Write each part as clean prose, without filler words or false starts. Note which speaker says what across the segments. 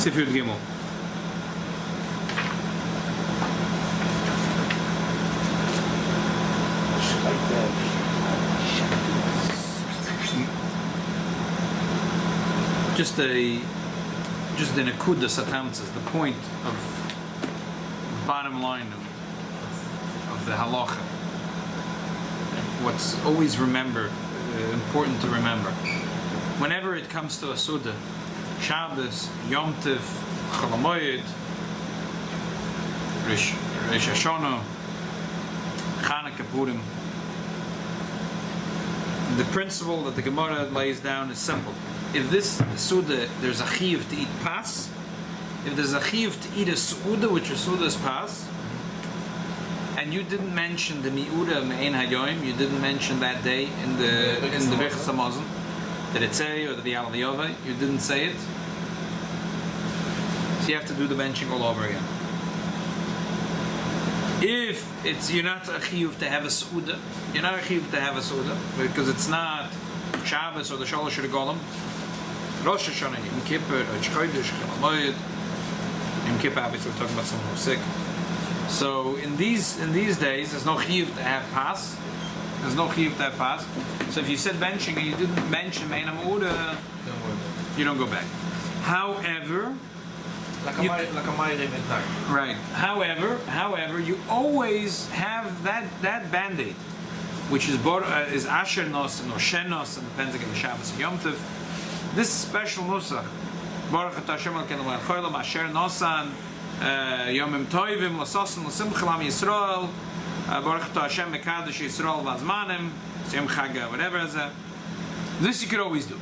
Speaker 1: Sifir Gimel. Just the Nakuda Satamts is the point of the bottom line of the halacha. What's always important to remember. Whenever it comes to a Suda, Shabbos, Yom Tov, Chol HaMoed, Rosh Hashanah, Chanukah, Purim, the principle that the Gemara lays down is simple. If this Suda, there's a chiyuv to eat pas, if there's a chiyuv to eat a Suda, which is Suda's pas, and you didn't mention the mi'uda me'en hayoim, you didn't mention that day in the Birkas Hamozon, the Ritzei or the Yal Yova, you didn't say it, so you have to do the benching all over again. If you're not a chiyuv to have a Suda, you're not a chiyuv to have a Suda, because it's not Shabbos or the Shalosh Regalim, Rosh Hashanah, Yom Kippur, Rosh Chodesh, Chol HaMoed, Yom Kippur, obviously we're talking about someone who's sick. So in these days, there's no chiyuv to have pas. There's no chiyuv to have pas. So if you said benching and you didn't mention Mein HaMu'udah, you don't go back. However,
Speaker 2: like a Mayrim at night.
Speaker 1: Right. However, you always have that band-aid, which is Asher Nosan or Shen Nosan, depends again on Shabbos and Yom Tov. This special nusach, Baruch Atah Hashem Elokeinu Melech Haolam, Asher Nosan, Yomim Toivim, L'Sosan, L'Simcha L'Am Yisrael, Baruch Atah Hashem Mekadosh Yisrael V'Azmanim, Yom Chag, whatever is that. This you could always do.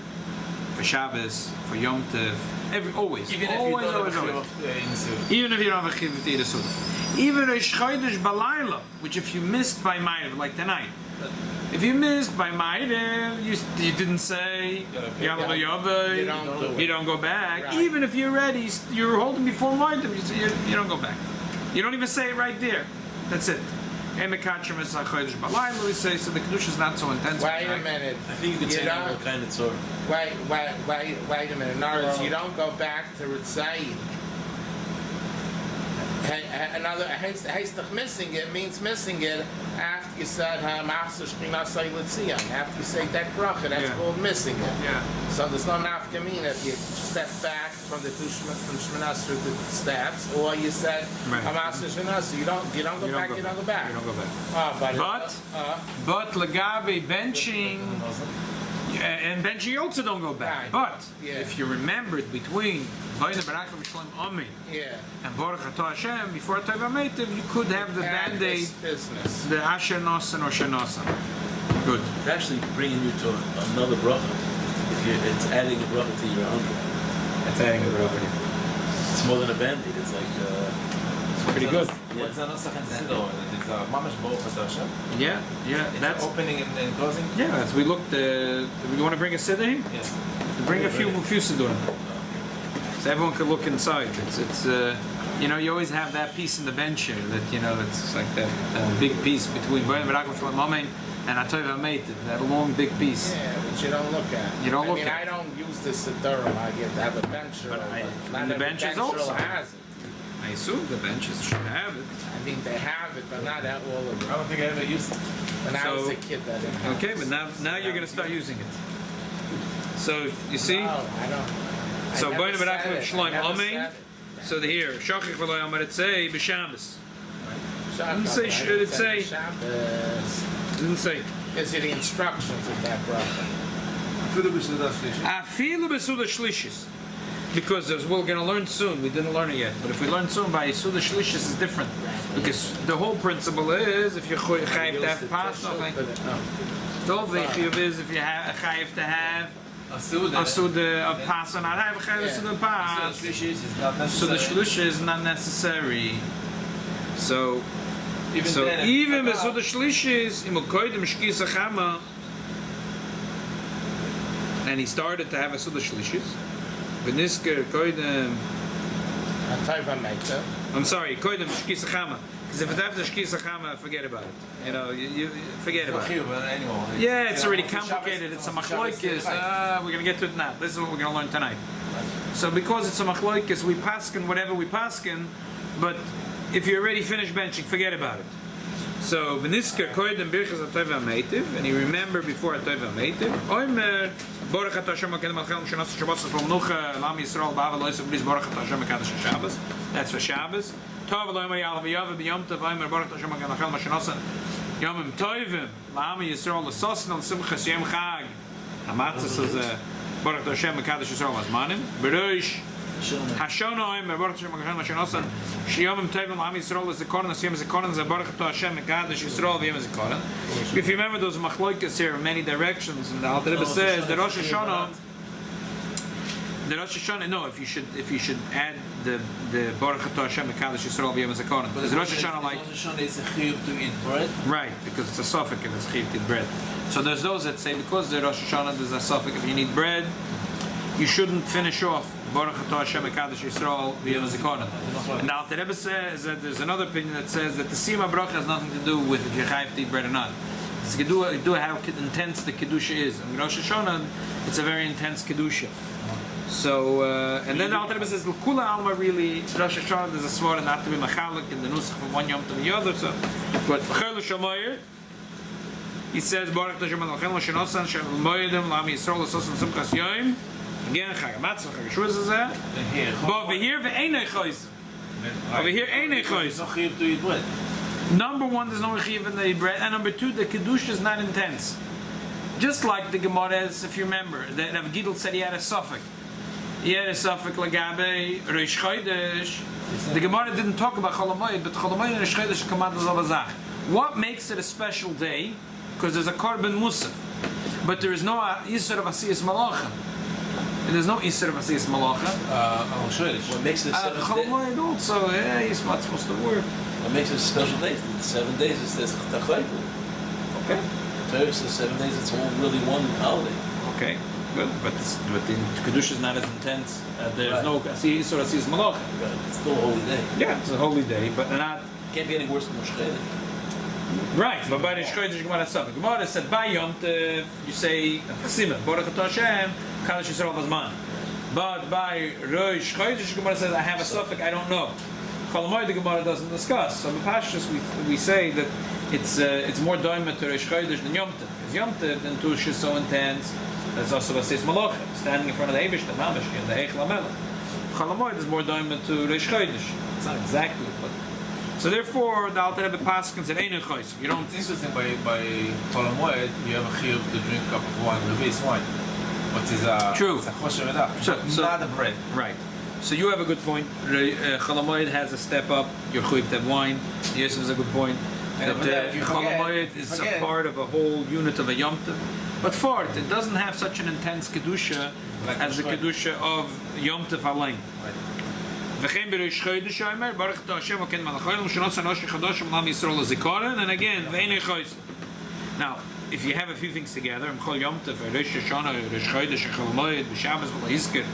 Speaker 1: For Shabbos, for Yom Tov, always. Even if you don't have a chiyuv to eat a Suda. Even Rosh Chodesh Balayla, which if you missed by Ma'ariv, like tonight, if you missed by Ma'ariv, you didn't say Yom Yova, you don't go back. Right. Even if you're ready, you're holding before Ma'ariv, you don't go back. You don't even say it right there. That's it. Emekachim is Chodesh Balayla, we say, so the Kedusha is not so intense.
Speaker 3: Wait a minute.
Speaker 2: I think you could say that kind of sort.
Speaker 3: Wait a minute. In other words, you don't go back to Ritzai. Another Heistach missing it means missing it after you said Marsov Shchinasai Litzion. After you say that bracha, that's called missing it.
Speaker 1: Yeah.
Speaker 3: So there's no nafkamina if you step back from the Shminas to the steps, or you said Marsov Shchinasai. You don't go back. You don't go back.
Speaker 1: But Lagabe benching. And benching you also don't go back. Right. But if you remembered between and Baruch Atah Hashem before Tova Meitiv, you could have the band-aid, the Asher Nosan or Shenosan. Good.
Speaker 2: It's actually bringing you to another bracha. It's adding a bracha to your own.
Speaker 1: It's adding a bracha.
Speaker 2: It's more than a band-aid. It's like
Speaker 1: it's pretty good.
Speaker 4: What's the Nosach and Siddur? It's Mamash Baruch Atah Hashem?
Speaker 1: Yeah.
Speaker 4: That's opening and closing?
Speaker 1: Yeah, as we looked, do we want to bring a Siddur here?
Speaker 4: Yeah.
Speaker 1: Bring a few Siddurim. So everyone could look inside. It's you always have that piece in the bench here that, it's like that big piece between Boyan B'Rakum Shalom Amen and Atova Meitiv, that long big piece.
Speaker 3: Yeah, which you don't look at.
Speaker 1: You don't look at.
Speaker 3: I don't use this at Durham. I get to have a bench roll.
Speaker 1: And the benches also.
Speaker 3: Has it.
Speaker 1: I assume the benches should have it.
Speaker 3: I mean, they have it, but not at all of them.
Speaker 4: I don't think I ever used it.
Speaker 3: When I was a kid, that didn't have
Speaker 1: okay, but now you're going to start using it. So, you see?
Speaker 3: No, I don't.
Speaker 1: So, Boyan B'Rakum Shalom Amen. So here, Shachich V'Lo Yom Ritzei B'Shabbos. Didn't say. Didn't say.
Speaker 3: Gives you the instructions of that bracha.
Speaker 1: Afilu b'Suda Shlishis. Because as we're going to learn soon, we didn't learn it yet, but if we learn soon by Suda Shlishis is different. Because the whole principle is if you're chayiv to have pas, the whole chiyuv is if you have chayiv to have a Suda of pas or not have a chayiv of pas. So the Shlishis is not necessary. So even with Suda Shlishis, and he started to have a Suda Shlishis. I'm sorry, Koidem Shkisa Chama. Because if it's after Shkisa Chama, forget about it. You forget about it. Yeah, it's already complicated. It's a machloikis. We're going to get to it now. This is what we're going to learn tonight. So because it's a machloikis, we paskin whatever we paskin, but if you already finished benching, forget about it. So v'nisker koydem birkas atov v'ameitiv, and you remember before atov v'ameitiv. Oimer borach at Hashem akedem alchelom shenas Shobbos v'mnucha lam Yisrael ba'ava lo yisrael bris borach at Hashem akadosh Shabbos. That's for Shabbos. Tov lo yomer yalav v'yavav b'yom tov oimer borach at Hashem akedem alchelom shenas yomim tovim lam Yisrael l'sosin al simchas yom chag. Hamatzis is borach at Hashem akadosh Yisrael azmanim. Berush Hashonoim, Baruch Hashem Hashem Hashem Shiyomim Tevim Am Yisrael is the Koran, Siyam is the Koran, Baruch Hashem Mekadosh Yisrael V'yem is the Koran. If you remember those machloikas here in many directions, and the Alter Rebbe says the Rosh Hashanah, no, if you should add the Baruch Hashem Mekadosh Yisrael V'yem is the Koran. Because the Rosh Hashanah like
Speaker 2: Rosh Hashanah is a chiyuv to eat bread.
Speaker 1: Right, because it's a suffix and it's chiyuv to eat bread. So there's those that say because the Rosh Hashanah there's a suffix, if you need bread, you shouldn't finish off Baruch Hashem Mekadosh Yisrael V'yem Zikaron. And the Alter Rebbe says that there's another opinion that says that the Sima Bracha has nothing to do with if you're chayav to eat bread or not. It's to do how intense the kedusha is. And Rosh Hashanah, it's a very intense kedusha. So and then the Alter Rebbe says Kula Alma really Rosh Hashanah there's a svara not to be machalik in the nusach from one yom to the other. So, but B'chol Shamayir, he says Baruch Hashem Malachim Shenosan Shem Moedim Lam Yisrael L'Sosan Simchas Yom. Again, Chag Matzah, Chag Shavuos is that. But over here, ve'enei choyz. Over here, einei choyz.
Speaker 2: No chiyuv to eat bread.
Speaker 1: Number one, there's no chiyuv in the bread, and number two, the kedusha is not intense. Just like the Gemara is, if you remember, the Rav Gidl said he had a suffix. He had a suffix lagabe Reish Chodesh. The Gemara didn't talk about Chol HaMoed, but Chol HaMoed and Reish Chodesh command l'zavazach. What makes it a special day? Because there's a korban musaf, but there is no Yisur of Asiyas Malachim. There's no Isser of Asiyas Malacha.
Speaker 2: What makes it a 7 day?
Speaker 1: Also, yeah, he's not supposed to work.
Speaker 2: What makes it a special day? The 7 days it says Tachaytu.
Speaker 1: Okay.
Speaker 2: Torah says 7 days, it's all really one holiday.
Speaker 1: Okay, good. But the Kedusha is not as intense. There's no Isser of Asiyas Malacha.
Speaker 2: It's still a holy day.
Speaker 1: Yeah, it's a holy day, but not.
Speaker 2: Can't be any worse than Rosh Chodesh.
Speaker 1: Right, but by Rosh Chodesh, Gemara said. Gemara said by Yom you say Chasima, Baruch Hashem, Kadosh Yisrael Vazman. But by Rosh Chodesh, Gemara says I have a suffix, I don't know. Chol HaMoed the Gemara doesn't discuss. So in Pashtus we say that it's more doimah to Rosh Chodesh than Yom Tov. Because Yom Tov then Tush is so intense. There's also Asiyas Malachim, standing in front of the Eibush, the Mamash, and the Eichel HaMelech. Chol HaMoed is more doimah to Rosh Chodesh. It's not exactly, but. So therefore, the Alter Rebbe Paskins at Einei Choyz. You don't.
Speaker 4: It's interesting by Chol HaMoed, you have a chiyuv to drink a cup of wine, Rabbi's wine. What is a
Speaker 1: True.
Speaker 4: It's a kosher edach.
Speaker 1: So
Speaker 4: Not a bread.
Speaker 1: Right. So you have a good point. Chol HaMoed has a step up. You're chuyiv to have wine. Yosef is a good point. That Chol HaMoed is a part of a whole unit of a Yom Tov. But for it doesn't have such an intense kedusha as the kedusha of Yom Tov Alain. V'chein b'Rosh Chodesh Omer Baruch Hashem Oken Malachayim Shenosan Rosh Chodesh Lam Yisrael Zikaron, and again ve'enei choyz. Now, if you have a few things together, Chol Yom Tov, Rosh Hashanah, Rosh Chodesh, Chol HaMoed, B'Shabbos v'lo Yizker,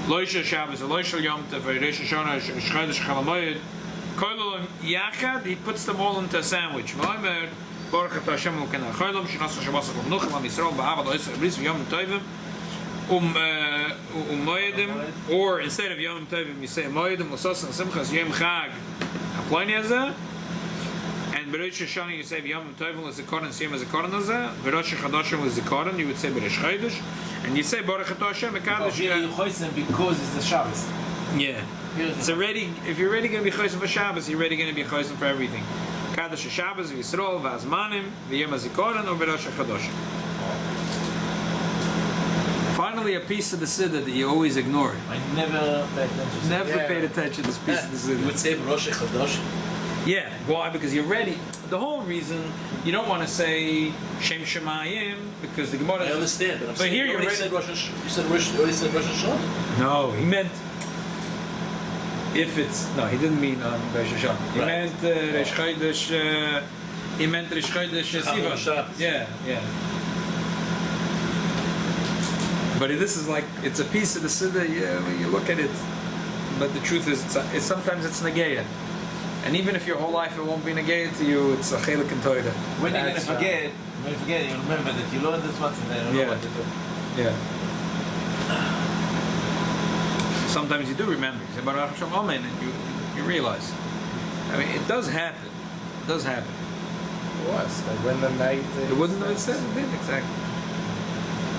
Speaker 1: Loisha Shabbos, Loisha Yom Tov, Rosh Hashanah, Rosh Chodesh, Chol HaMoed, Koilolom Yachad, he puts them all into a sandwich. V'omer Baruch Hashem Oken Malachayim Shenosan Shabbos v'mnucha Lam Yisrael ba'ava lo Yisrael bris v'yom tovim. Moedim, or instead of Yom Tovim, you say Moedim, L'Sosan, Simchas, Yom Chag, Haploni Hazeh, and B'Rosh Hashanah you say Yom Tovim, L'Zikaron, Siyam L'Zikaron Hazeh, B'Rosh Chodesh L'Zikaron, you would say B'Rosh Chodesh, and you say Baruch Hashem, Mekadosh.
Speaker 4: You choyz because it's the Shabbos.
Speaker 1: Yeah. It's already, if you're already going to be choyz for Shabbos, you're already going to be choyz for everything. Kadosh Shabbos, V'Yisrael, V'Azmanim, V'Yom HaZikaron, or B'Rosh Chodesh. Finally, a piece of the Siddur that you always ignore.
Speaker 2: I never paid attention.
Speaker 1: Never paid attention to this piece of the Siddur.
Speaker 2: You would say Rosh Chodesh.
Speaker 1: Yeah, why? Because you're ready. The whole reason you don't want to say Shem Shemayim because the Gemara.
Speaker 2: I understand, but I'm
Speaker 1: but
Speaker 2: saying
Speaker 1: here
Speaker 2: you
Speaker 1: you're
Speaker 2: already
Speaker 1: ready.
Speaker 2: said Rosh. You said Rosh. You already said Rosh Hashanah.
Speaker 1: No, he meant if it's no, he didn't mean on Rosh Hashanah. He meant Rosh Chodesh. He meant Rosh Chodesh Sivan. Yeah. But this is like, it's a piece of the Siddur, yeah, when you look at it. But the truth is, it's sometimes it's Nageya. And even if your whole life it won't be Nageya to you, it's a Chelik and Toida.
Speaker 4: When you're going to forget, you remember that you learned this once and then you know what to do.
Speaker 1: Yeah. Sometimes you do remember. You say Baruch Hashem Amen, and you realize. I mean, it does happen. It does happen.
Speaker 3: It was. They wouldn't have made
Speaker 1: It wouldn't have said it did, exactly.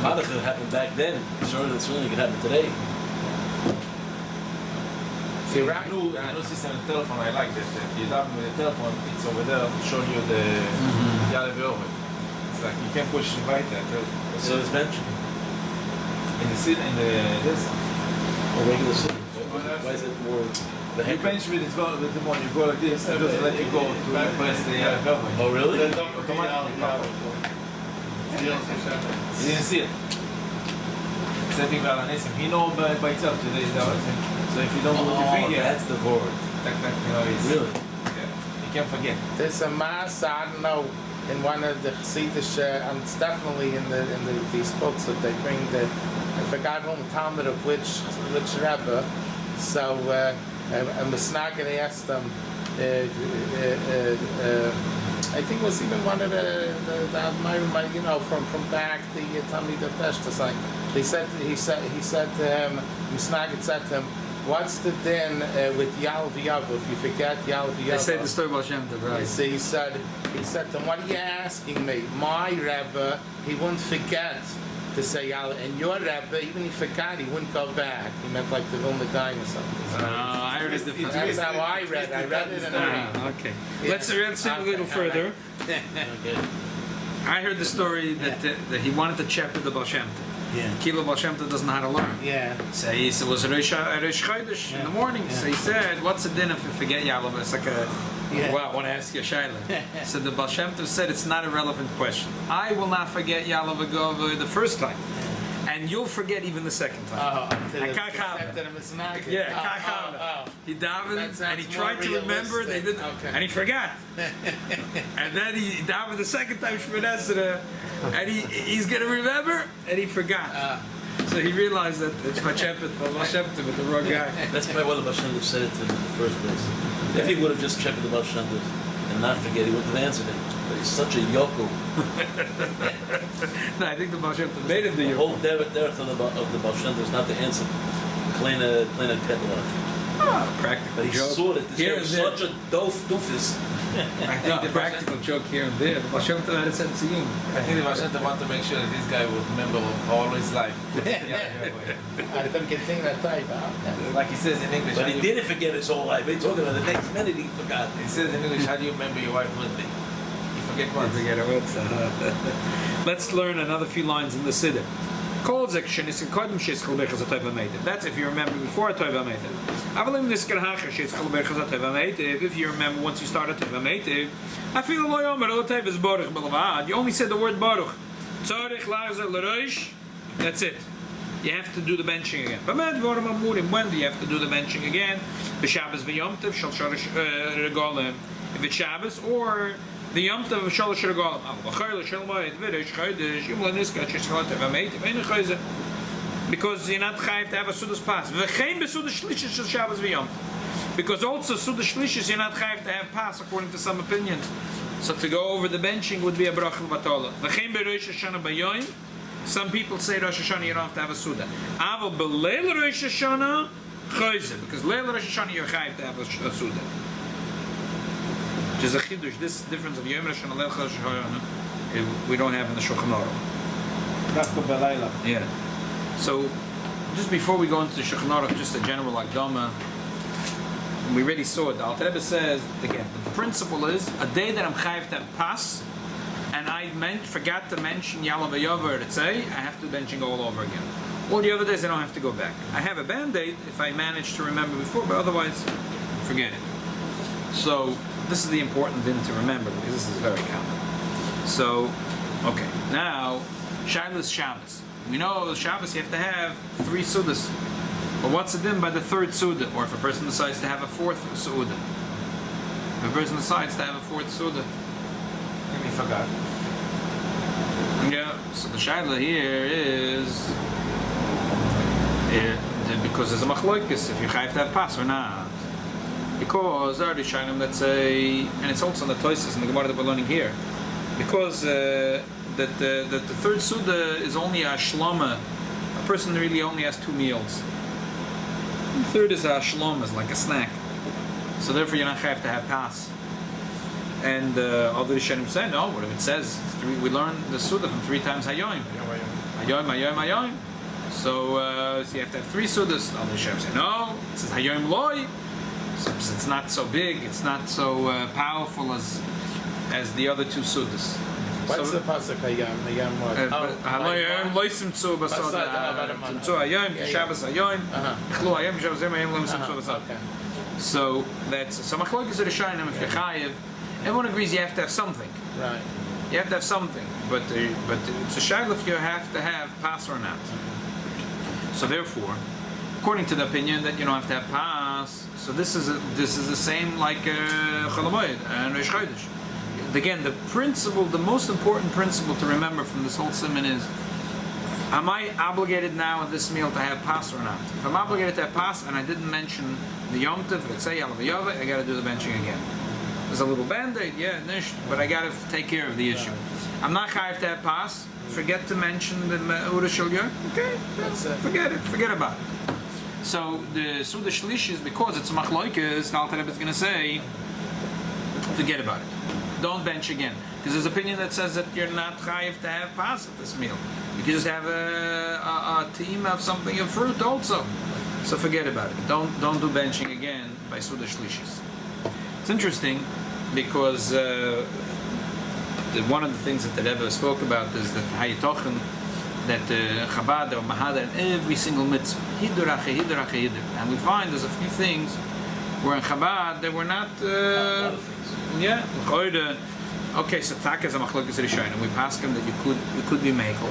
Speaker 2: Hanukkah happened back then. Certainly could happen today.
Speaker 3: See, right?
Speaker 4: No system in the telephone, I like that. You tap with the telephone, it's over there, showing you the Yale Ve'ovet. It's like you can't push right there.
Speaker 2: So it's mentioned.
Speaker 4: In the city, in the this.
Speaker 2: Or regular city. Why is it more the
Speaker 4: You
Speaker 2: heck?
Speaker 4: bench with the one, you go like this, it doesn't let you go to press the Yale Ve'ovet.
Speaker 2: Oh, really?
Speaker 4: Automatically. You didn't see it. Same thing with Alanism. He knows by itself today is Alanism. So if you don't move your finger,
Speaker 2: that's the word.
Speaker 4: It's
Speaker 2: Really?
Speaker 4: Yeah. You can't forget.
Speaker 3: There's a Marsov, I don't know, in one of the Chassidish, and it's definitely in these books that they bring the, I forgot whom Talmud of which Rebbe. So a Misnagid asked them, I think it was even one of the you know, from back the Talmud of Peshtas. He said to him, Misnagid said to him, what's the din with Yal V'Yavu? If you forget Yal V'Yavu.
Speaker 1: They say the story about Shem Tov, right?
Speaker 3: So he said to him, what are you asking me? My Rebbe, he wouldn't forget to say Yal, and your Rebbe, even if he forgot, he wouldn't go back. He meant like the Vilna Gaon or something.
Speaker 1: I heard it different.
Speaker 3: That's how I read. I read it in a
Speaker 1: Okay.
Speaker 3: Yeah.
Speaker 1: Let's see a little further.
Speaker 2: Okay.
Speaker 1: I heard the story that he wanted to check with the Baal Shem Tov.
Speaker 2: Yeah.
Speaker 1: Kilo Baal Shem Tov doesn't know how to learn.
Speaker 3: Yeah.
Speaker 1: So he said, it was Rosh Chodesh in the morning.
Speaker 2: Yeah.
Speaker 1: So he said, what's the din if you forget Yalav? It's like
Speaker 3: Yeah.
Speaker 1: well, I want to ask you a shaila. So the Baal Shem Tov said, it's not a relevant question. I will not forget Yalav Agov the first time. And you'll forget even the second time. Yeah, he davened and he tried to remember, they didn't, and he forgot. And then he davened the second time Shemini Esrei, and he's gonna remember, and he forgot. So he realized that it's Baal Shem Tov with the wrong guy.
Speaker 2: That's probably why the Baal Shem Tov said it to him in the first place. If he would have just checked with the Baal Shem Tov and not forget, he wouldn't have answered it. But he's such a yoko.
Speaker 1: No, I think the Baal Shem Tov made him the
Speaker 2: The whole
Speaker 1: Yom.
Speaker 2: derech of the Baal Shem Tov is not to answer. Kleine ketlach.
Speaker 1: Practical
Speaker 2: But he
Speaker 1: joke.
Speaker 2: saw that this
Speaker 1: Here
Speaker 2: guy
Speaker 1: and
Speaker 2: was
Speaker 1: there.
Speaker 2: such a doofus.
Speaker 1: I think the practical joke here and there. The Baal Shem Tov had a sense of humor.
Speaker 4: I think the Baal Shem Tov want to make sure that this guy would remember all his life.
Speaker 3: I don't get thing that type out.
Speaker 4: Like he says in English.
Speaker 2: But
Speaker 4: how
Speaker 2: he
Speaker 4: you-
Speaker 2: didn't forget his whole life. He's talking about the next minute he forgot.
Speaker 4: He says in English, how do you remember your wife birthday? You forget
Speaker 1: Can't
Speaker 4: once.
Speaker 1: forget it. Let's learn another few lines in the Siddur. That's if you remember before a Tova Meitiv. If you remember once you started Tova Meitiv, I feel you only said the word Baruch. That's it. You have to do the benching again. When do you have to do the benching again? B'Shabbos v'Yom Tov shel Shalosh Regalim. If it's Shabbos or the Yom Tov of Shalosh Regalim. Because you're not chayiv to have a Sudas pass. V'chein b'Sudas Shlishis shel Shabbos v'Yom Tov. Because also Sudas Shlishis you're not chayiv to have pass according to some opinions. So to go over the benching would be a bracha l'batola. V'chein b'Rosh Hashanah b'Yom. Some people say Rosh Hashanah you don't have to have a Suda. Aval b'Leil Rosh Hashanah chayze. Because Leil Rosh Hashanah you're chayiv to have a Suda. Which is a chidush. This difference of Yom Rosh Hashanah Leil Rosh Hashanah we don't have in the Shulchan Aruch. Yeah. So, just before we go into the Shulchan Aruch, just a general Akdama, we already saw it. The Alter Rebbe says, again, the principle is, a day that I'm chayiv to pass, and I forgot to mention Yalav V'Yavar, I have to benching all over again. All the other days I don't have to go back. I have a band-aid if I manage to remember before, but otherwise, forget it. So, this is the important thing to remember, because this is very common. So, okay, now, Shilas Shabbos. We know Shabbos you have to have 3 Sudas. But what's the din by the 3rd Suda? Or if a person decides to have a 4th Suda? If a person decides to have a 4th Suda.
Speaker 4: Maybe he forgot.
Speaker 1: Yeah, so the Shaila here is because there's a machlokes if you have to have pass or not. Because there are the Shailim that say, and it's also in the Toises in the Gemara that we're learning here, because that the 3rd Suda is only a shlama. A person really only has 2 meals. Third is shalom, is like a snack. So therefore you're not have to have pas. And all the Rishonim say, no, what if it says, we learn the Suda from 3 times Hayoim. Hayoim. So you have to have 3 Sudas. All the Rishonim say, no, it says Hayoim Loi. So it's not so big, it's not so powerful as the other 2 Sudas.
Speaker 3: What's the pasuk Hayam? Hayam what?
Speaker 1: Hayoim Loisim Tzu Basod. Tzu Hayoim, Shabbos Hayoim. Chlu Hayoim, Shabbos Hayoim, Loisim Tzu Basod. So that's so machlokes Rishonim if you're chayiv. Everyone agrees you have to have something.
Speaker 3: Right.
Speaker 1: You have to have something, but it's a shayla if you have to have pas or not. So therefore, according to the opinion that you don't have to have pas, so this is the same like Cholamoid and Rosh Chodesh. Again, the most important principle to remember from this whole simon is: am I obligated now in this meal to have pas or not? If I'm obligated to have pas and I didn't mention the Yom Tov, let's say Yalav Yaveh, I got to do the benching again. There's a little band-aid, yeah, nish, but I got to take care of the issue. I'm not chayiv to have pas. Forget to mention the Ura Shel Yom. Okay, forget it. Forget about it. So the Suda Shlish is because it's a machloikes. The Alter Rebbe is going to say, forget about it. Don't bench again, because there's opinion that says that you're not chayiv to have pas at this meal. You can just have a team of something of fruit also. So forget about it. Don't do benching again by Suda Shlishis. It's interesting because one of the things that the Rebbe spoke about is that Hayitochen, that Chabad or Mahada in every single mitzvah, Hidur, and we find there's a few things where in Chabad they were not. Okay, so Taka is a machlokes Rishonim, and we pass him that you could be mekel.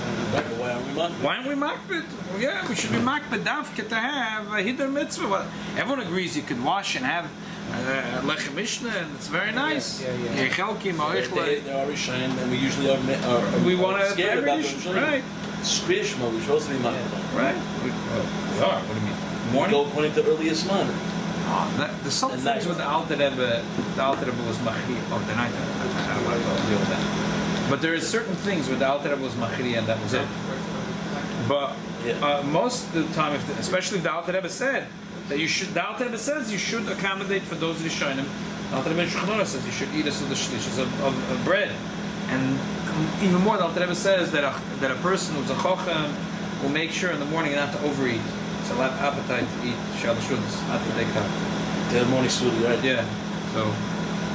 Speaker 1: Why aren't we makbid? Well, yeah, we should be makbid dafke to have a hider mitzvah. Well, everyone agrees you could wash and have lechem mishnah, and it's very nice.
Speaker 2: There are Rishonim, and we usually are
Speaker 1: we want to
Speaker 2: scared about
Speaker 1: them, right?
Speaker 2: Skrishma, we're supposed to be makbid.
Speaker 1: Right. We are. What do you mean? Morning.
Speaker 2: Go according to earliest man.
Speaker 1: There's some things with the Alter Rebbe. The Alter Rebbe was machri. Oh, the night. I don't want to deal with that. But there is certain things with the Alter Rebbe was machri, and that was it. But most of the time, especially if the Alter Rebbe said that you should, the Alter Rebbe says you should accommodate for those Rishonim. The Alter Rebbe Shochanan says you should eat a sort of shlishis of bread, and even more, the Alter Rebbe says that a person who's a chochem will make sure in the morning not to overeat. So a lot of appetite to eat shalashudis after they come.
Speaker 2: The morning study, right?
Speaker 1: Yeah.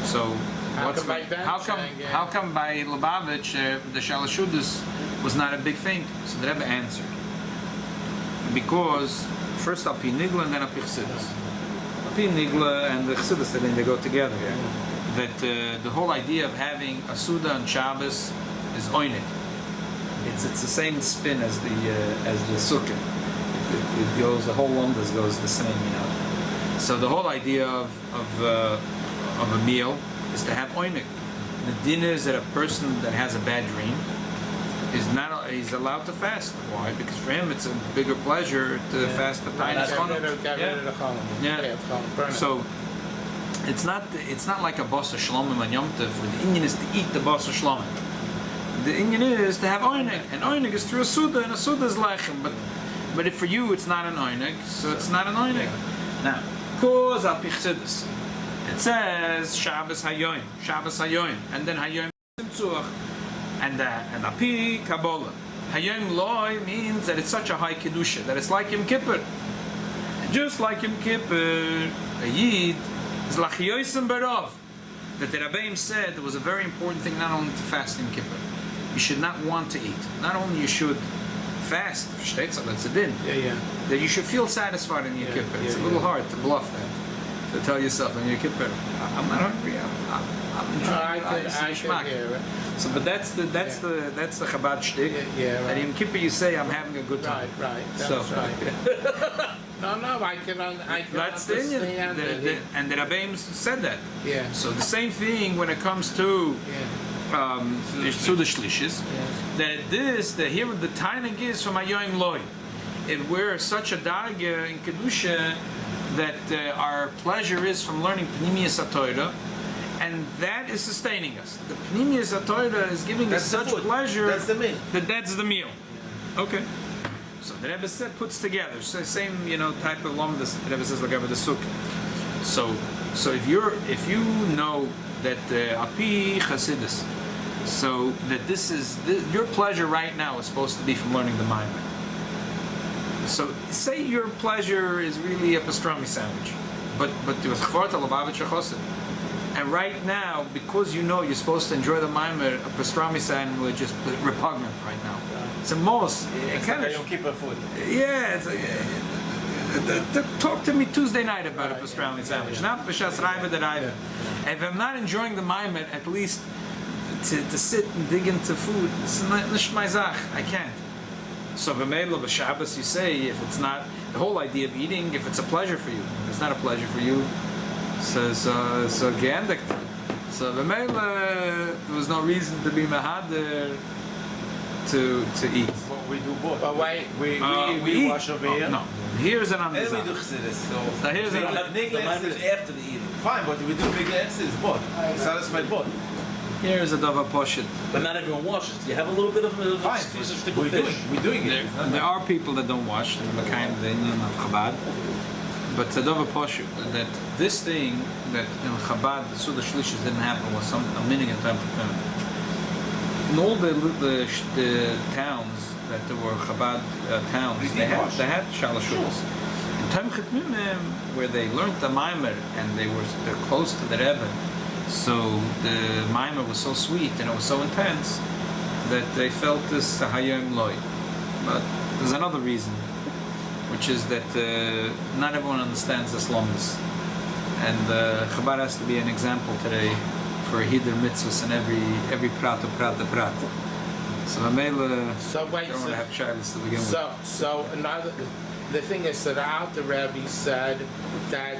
Speaker 1: So how come by Lubavitch the shalashudis was not a big thing? So the Rebbe answered, because first al pi nigla and then al pi chassidus. Al pi nigla and the chassidus, they go together. Yeah? That the whole idea of having a suda on Shabbos is oinig. It's the same spin as the sukkah. It goes, the whole lumdas goes the same, you know. So the whole idea of a meal is to have oinik. The din is that a person that has a bad dream he's allowed to fast. Why? Because for him it's a bigger pleasure to fast the time. Yeah. So it's not like a boss of shlomim and yom tov. The Indian is to eat the boss of shlomim. The Indian is to have oinik, and oinik is through a suda, and a suda is lechem. But if for you it's not an oinik, so it's not an oinik. Now, cause al pi chassidus, it says Shabbos hayoim, and then hayoim simtzuach, and al pi kabbalah. Hayoim loy means that it's such a high kedusha that it's like Yom Kippur. Just like Yom Kippur, a yid is lachiyosim barov. That the Rabbi said it was a very important thing not only to fast Yom Kippur. You should not want to eat. Not only you should fast, that's a din. That you should feel satisfied in Yom Kippur. It's a little hard to bluff that. To tell yourself in Yom Kippur, I'm not hungry. I'm enjoying it. So, but that's the Chabad shtick. That in Yom Kippur you say I'm having a good time.
Speaker 3: Right. No, I can
Speaker 1: that's
Speaker 3: understand.
Speaker 1: And the Rabbeim said that.
Speaker 3: Yeah.
Speaker 1: So the same thing when it comes to Suda Shlishis, that here the Tainig is from Hayoim Loi. And we're such a darga in Kedusha that our pleasure is from learning Pnimiyas HaTorah, and that is sustaining us. The Pnimiyas HaTorah is giving us such pleasure.
Speaker 2: That's the meal.
Speaker 1: That's the meal. Okay. So the Rebbe said puts together, so same type of lomdas. The Rebbe says like over the sukkah. So if you know that api chasidus, so that your pleasure right now is supposed to be from learning the Maimer. So say your pleasure is really a pastrami sandwich, but it was chvarta lubavitch chosid. And right now, because you're supposed to enjoy the Maimer, a pastrami sandwich is repugnant right now. It's a most kind of
Speaker 4: Yom Kippur food.
Speaker 1: yeah. It's talk to me Tuesday night about a pastrami sandwich, not b'shas raiva that I've. If I'm not enjoying the Maimer, at least to sit and dig into food, it's not my zach. I can't. So b'meila b'Shabbos, you say if it's not the whole idea of eating, if it's a pleasure for you, if it's not a pleasure for you, so ge'endigt. So b'meila there was no reason to be mahader to eat.
Speaker 4: Well, we do both.
Speaker 3: But wait,
Speaker 4: we wash over here.
Speaker 1: No, here's an
Speaker 4: And we do
Speaker 1: understanding.
Speaker 4: chassidus. So
Speaker 1: Now here's
Speaker 4: we
Speaker 1: an
Speaker 4: don't have
Speaker 2: The
Speaker 4: nigla
Speaker 2: Maimer is
Speaker 4: chassidus.
Speaker 2: after the eating.
Speaker 4: Fine, but we do big chassidus both. Satisfied both.
Speaker 1: Here's a dava poshit.
Speaker 2: But not everyone washes. You have a little bit of a
Speaker 4: Fine,
Speaker 2: stick
Speaker 4: we're
Speaker 2: of
Speaker 4: doing,
Speaker 2: fish.
Speaker 4: we're doing it.
Speaker 1: There are people that don't wash, and the kind of the Indian of Chabad. But the dava poshit that this thing that in Chabad the Suda Shlishis didn't happen was a meaning in time for time. In all the towns that there were Chabad towns, they had shalashulas. In Tam Chetmimim, where they learned the Maimer and they're close to the Rebbe, so the Maimer was so sweet and it was so intense that they felt this Hayom Loi. But there's another reason, which is that not everyone understands the slums, and Chabad has to be an example today for Hider mitzvahs and every prat. So Mamela,
Speaker 3: So wait,
Speaker 1: don't want to have childless to begin with.
Speaker 3: so another. The thing is that out the Rabbi said that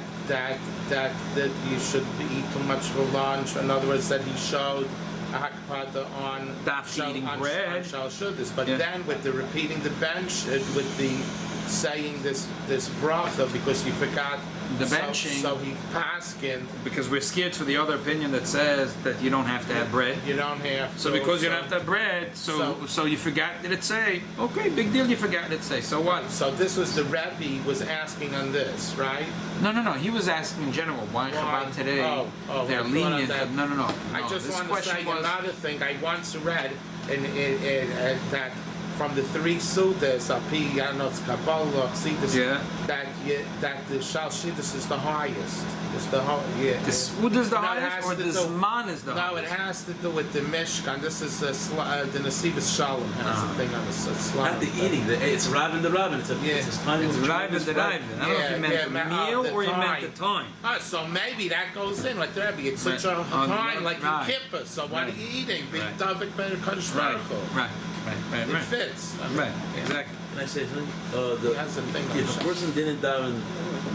Speaker 3: you should eat too much for lunch. In other words, that he showed a hakpada on
Speaker 1: Daf eating bread.
Speaker 3: on shal shudas. But
Speaker 1: Yeah.
Speaker 3: then with the repeating the bench, with the saying this bracha because you forgot
Speaker 1: The benching.
Speaker 3: So he paskin.
Speaker 1: Because we're scared for the other opinion that says that you don't have to have bread.
Speaker 3: You don't have.
Speaker 1: So
Speaker 3: to,
Speaker 1: because you don't have to have bread, so you forgot that it say, okay, big deal, you forgot that it say, so what?
Speaker 3: So this was the Rabbi was asking on this, right?
Speaker 1: No, he was asking in general, why Chabad today, they're
Speaker 3: I thought
Speaker 1: lenient,
Speaker 3: that-
Speaker 1: no.
Speaker 3: I just
Speaker 1: this
Speaker 3: want to
Speaker 1: question
Speaker 3: say
Speaker 1: was,
Speaker 3: another thing. I once read in that from the three Sudas, Api, Yanos, Kabbalah, Chassidus,
Speaker 1: Yeah.
Speaker 3: that the Shal Shidus is the highest. It's the
Speaker 1: the Sud is the
Speaker 3: No, it
Speaker 1: highest,
Speaker 3: has
Speaker 1: or
Speaker 3: to
Speaker 1: the
Speaker 3: do-
Speaker 1: Zman is the
Speaker 3: No, it
Speaker 1: highest?
Speaker 3: has to do with the Mishkan. This is the Nesivas Shalom has a thing on the Shalom.
Speaker 2: Not the eating. It's Rav and the Rav. It's time.
Speaker 1: It's Rive and the Rive. I don't know if you meant the meal
Speaker 3: the
Speaker 1: or you meant
Speaker 3: time.
Speaker 1: the time.
Speaker 3: So maybe that goes in like the Rabbi. It's such a
Speaker 1: Right.
Speaker 3: time like
Speaker 1: Right.
Speaker 3: in Kippur. So what are
Speaker 1: Right.
Speaker 3: you eating? The
Speaker 1: Right.
Speaker 3: Davik Ben Kodesh Baruch Hu.
Speaker 1: Right.
Speaker 3: It fits. I mean,
Speaker 1: Right, exactly.
Speaker 2: Can I say something?
Speaker 3: He has a thing on
Speaker 2: If a
Speaker 3: Shabbos.
Speaker 2: person didn't daven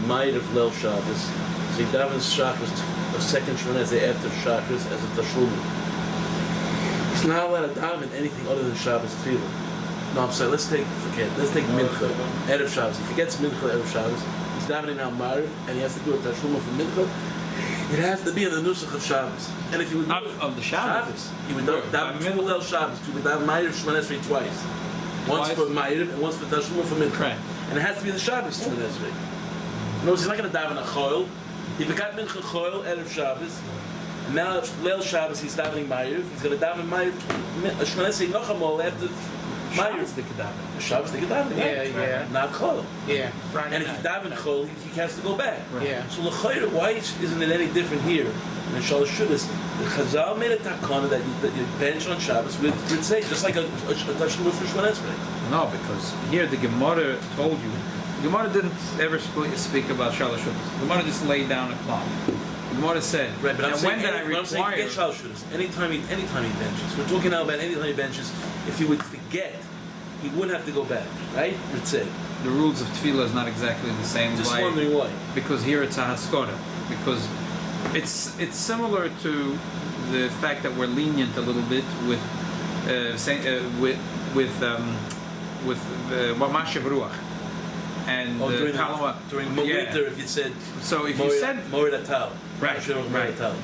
Speaker 2: Ma'ir of Leil Shabbos, so he davens Shabbos a second Shmoneh after Shabbos as a Tashlum. He's not allowed to daven anything other than Shabbos Tefillah. No, I'm sorry. Let's take Mincha, Erev Shabbos. He forgets Mincha, Erev Shabbos. He's davening now Ma'ir, and he has to do a Tashlum for Mincha. It has to be in the Nusach of Shabbos. And if you would
Speaker 1: Not of the Shabbos.
Speaker 2: he would daven two Leil Shabbos. He would daven Ma'ir of Shmoneh Esrei twice. Once
Speaker 1: Twice?
Speaker 2: for Ma'ir and once for Tashlum for Mincha.
Speaker 1: Right.
Speaker 2: And it has to be the Shabbos Shmoneh Esrei. No, he's not going to daven a choil. He forgot Mincha choil Erev Shabbos. And now Leil Shabbos he's davening Ma'ir. He's going to daven Ma'ir Shmoneh Esrei Nochamol after Ma'ir.
Speaker 1: Shabbos the Kedaber.
Speaker 2: Shabbos they can daven.
Speaker 3: Yeah.
Speaker 2: Not choil.
Speaker 3: Yeah, Friday
Speaker 2: And if
Speaker 3: night.
Speaker 2: you daven choil, he has to go back.
Speaker 3: Yeah.
Speaker 2: So l'chayr, why isn't it any different here? And Shalosh Shudas, the Chazal made a takana that you bench on Shabbos would say just like a tashlum for Shmoneh Esrei.
Speaker 1: No, because here the Gemara told you, the Gemara didn't ever speak about Shalosh Shudas. The Gemara just laid down a clock. The Gemara said,
Speaker 2: Right, but I'm
Speaker 1: now
Speaker 2: saying,
Speaker 1: when did I
Speaker 2: I'm saying
Speaker 1: require?
Speaker 2: forget Shalosh Shudas. Anytime he benches. We're talking now about anytime he benches. If he would forget, he wouldn't have to go back, right? Ritzeh.
Speaker 1: The rules of Tefillah is not exactly the same.
Speaker 2: Just
Speaker 1: way,
Speaker 2: wondering why.
Speaker 1: because here it's a haskara. Because it's similar to the fact that we're lenient a little bit with with Mashav Ruach, and
Speaker 2: during
Speaker 1: Talmud.
Speaker 2: during
Speaker 1: Yeah.
Speaker 2: winter, if you said
Speaker 1: So if you said
Speaker 2: Morid Atal.
Speaker 1: right,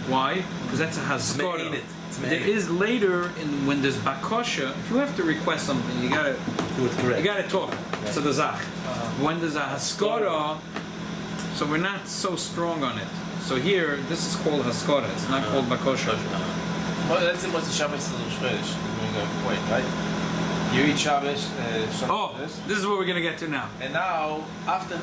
Speaker 1: why? Because that's a haskara. There is later when there's bakosha, if you have to request something, you gotta
Speaker 2: Do it correct.
Speaker 1: you gotta talk to the zach. When there's a haskara, so we're not so strong on it. So here, this is called haskara. It's not called bakosha.
Speaker 4: Well, let's say what's the Shabbos and the Shchodesh. We're going to point, right? You eat Shabbos,
Speaker 1: Oh,
Speaker 4: Shabbos,
Speaker 1: this is what we're gonna get to now.
Speaker 4: and now after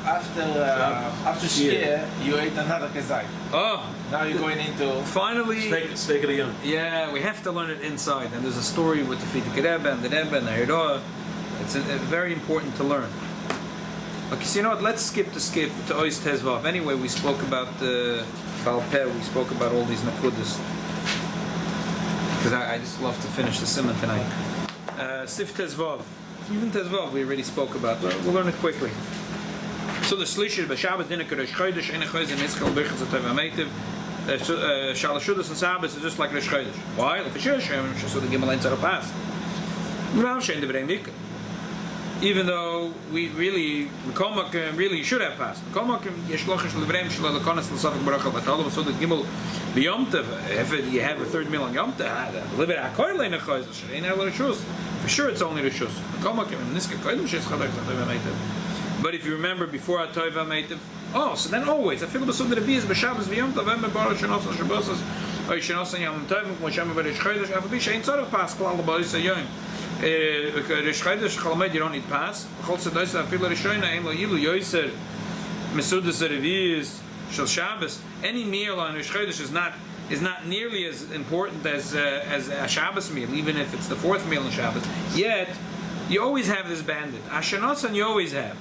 Speaker 4: Shkia, you ate another Kazai.
Speaker 1: Oh,
Speaker 4: Now you're going into.
Speaker 1: finally.
Speaker 2: Steak of the young.
Speaker 1: Yeah, we have to learn it inside. And there's a story with the Frierdiker Rebbe and the Rebbe and the Hirav. It's very important to learn. Okay, so you know what? Let's skip to Ois Tezvav. Anyway, we spoke about the Baal Peh. We spoke about all these Nakudas. Because I just love to finish the Simon tonight. Sif Tezvav. Even Tezvav we already spoke about. We'll learn it quickly. So the Shlishir, B'Shabbat, Dinner, Kodesh Chodesh, Ein Chodesh, Nitzchel, Birkas, Atov, Ametiv. Shalashudas and Shabbos is just like Rosh Chodesh. Why? Like a Sheshem, so the Gimel Ein pass. Even though we really, really should have passed. If you have a third meal on Yom Tov, for sure it's only Rishus. But if you remember before Atov Ametiv, oh, so then always, I feel Basud Rabbi is B'Shabbos V'Yom Tov, V'Em Baruch Shenos and Shabbos, Oy Shenos and Yom Tov, Mo Shem B'Rish Chodesh, Afabi Shein Tzorach Pas, Klal B'Ois Yom. Rish Chodesh, Chalamed, you don't need Pas. B'Chol Tzedois, Afil Rishoyna, Ein Lo Yilu Yoiser, Mesudas Revi'is, Shel Shabbos. Any meal on Rish Chodesh is not nearly as important as a Shabbos meal, even if it's the fourth meal in Shabbos. Yet, you always have this bandit. Ashenosan you always have.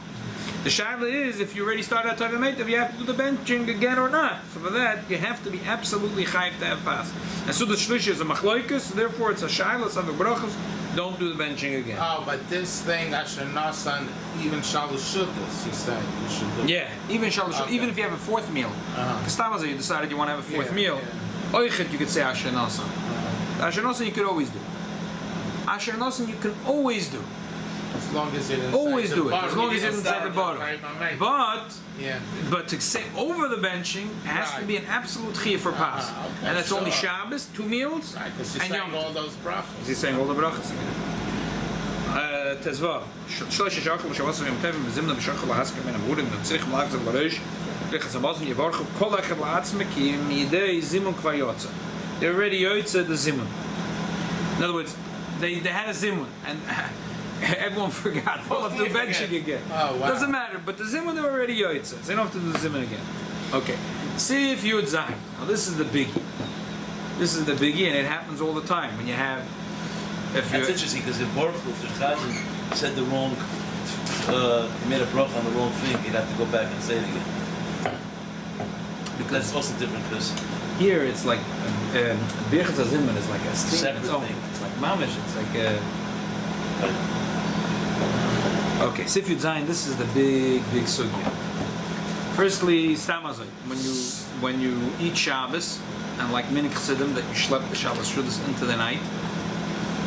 Speaker 1: The shaila is, if you already started at Tavimetav, you have to do the benching again or not. So for that, you have to be absolutely chayiv to have pas. And so the shlish is a machloikus, therefore it's a shaila, some of brachos, don't do the benching again.
Speaker 3: Oh, but this thing, Asher Nasan, even Shalushudas, you said you should do.
Speaker 1: Yeah, even shalosh,
Speaker 3: Okay.
Speaker 1: even if you have a fourth meal. Because you decided you want to have a fourth
Speaker 3: Yeah,
Speaker 1: meal.
Speaker 3: yeah.
Speaker 1: Oichet, you could say Asher Nasan. Asher Nasan you could always do. Asher Nasan you can always do.
Speaker 3: As long as you didn't
Speaker 1: Always
Speaker 3: say
Speaker 1: do
Speaker 3: the
Speaker 1: it, as long as you didn't say the bottom. But
Speaker 3: Yeah.
Speaker 1: But to say over the benching has to be an absolute chiyah for pas,
Speaker 3: okay,
Speaker 1: and that's only
Speaker 3: sure.
Speaker 1: Shabbos, 2 meals,
Speaker 3: Right, because you're
Speaker 1: and
Speaker 3: saying
Speaker 1: Yom
Speaker 3: all
Speaker 1: Tov.
Speaker 3: those brachos.
Speaker 1: He's saying all the brachas again. Tezvav. Shlosh shachol b'shavos yom tov v'zimna b'shachol lahaskem min amurim v'tzrich l'achzav l'reish b'chas Hamozon yivarchu kol echad la'atzme ki midei zimun kvar yotza. They already yotza the zimun. In other words, they had a zimun and everyone forgot. We'll have to do benching again.
Speaker 3: Oh, wow.
Speaker 1: Doesn't matter. But the zimun they were already yotza. So they don't have to do the zimun again. Okay. See if you would zayin. Now this is the biggie. This is the biggie, and it happens all the time when you have. If
Speaker 2: That's
Speaker 1: you
Speaker 2: interesting because in Baruch if the Chazan said the wrong, he made a bracha on the wrong thing, he'd have to go back and say it again.
Speaker 1: because
Speaker 2: That's also different because
Speaker 1: here it's like Birkas Zimun is like a thing.
Speaker 2: Separate
Speaker 1: Its own.
Speaker 2: thing.
Speaker 1: It's like mamish. It's like okay. Sif Yud Zayin. This is the big sugya. Firstly, stamazay. When you eat Shabbos and like minik chassidim that you schlep the Shabbos shudas into the night.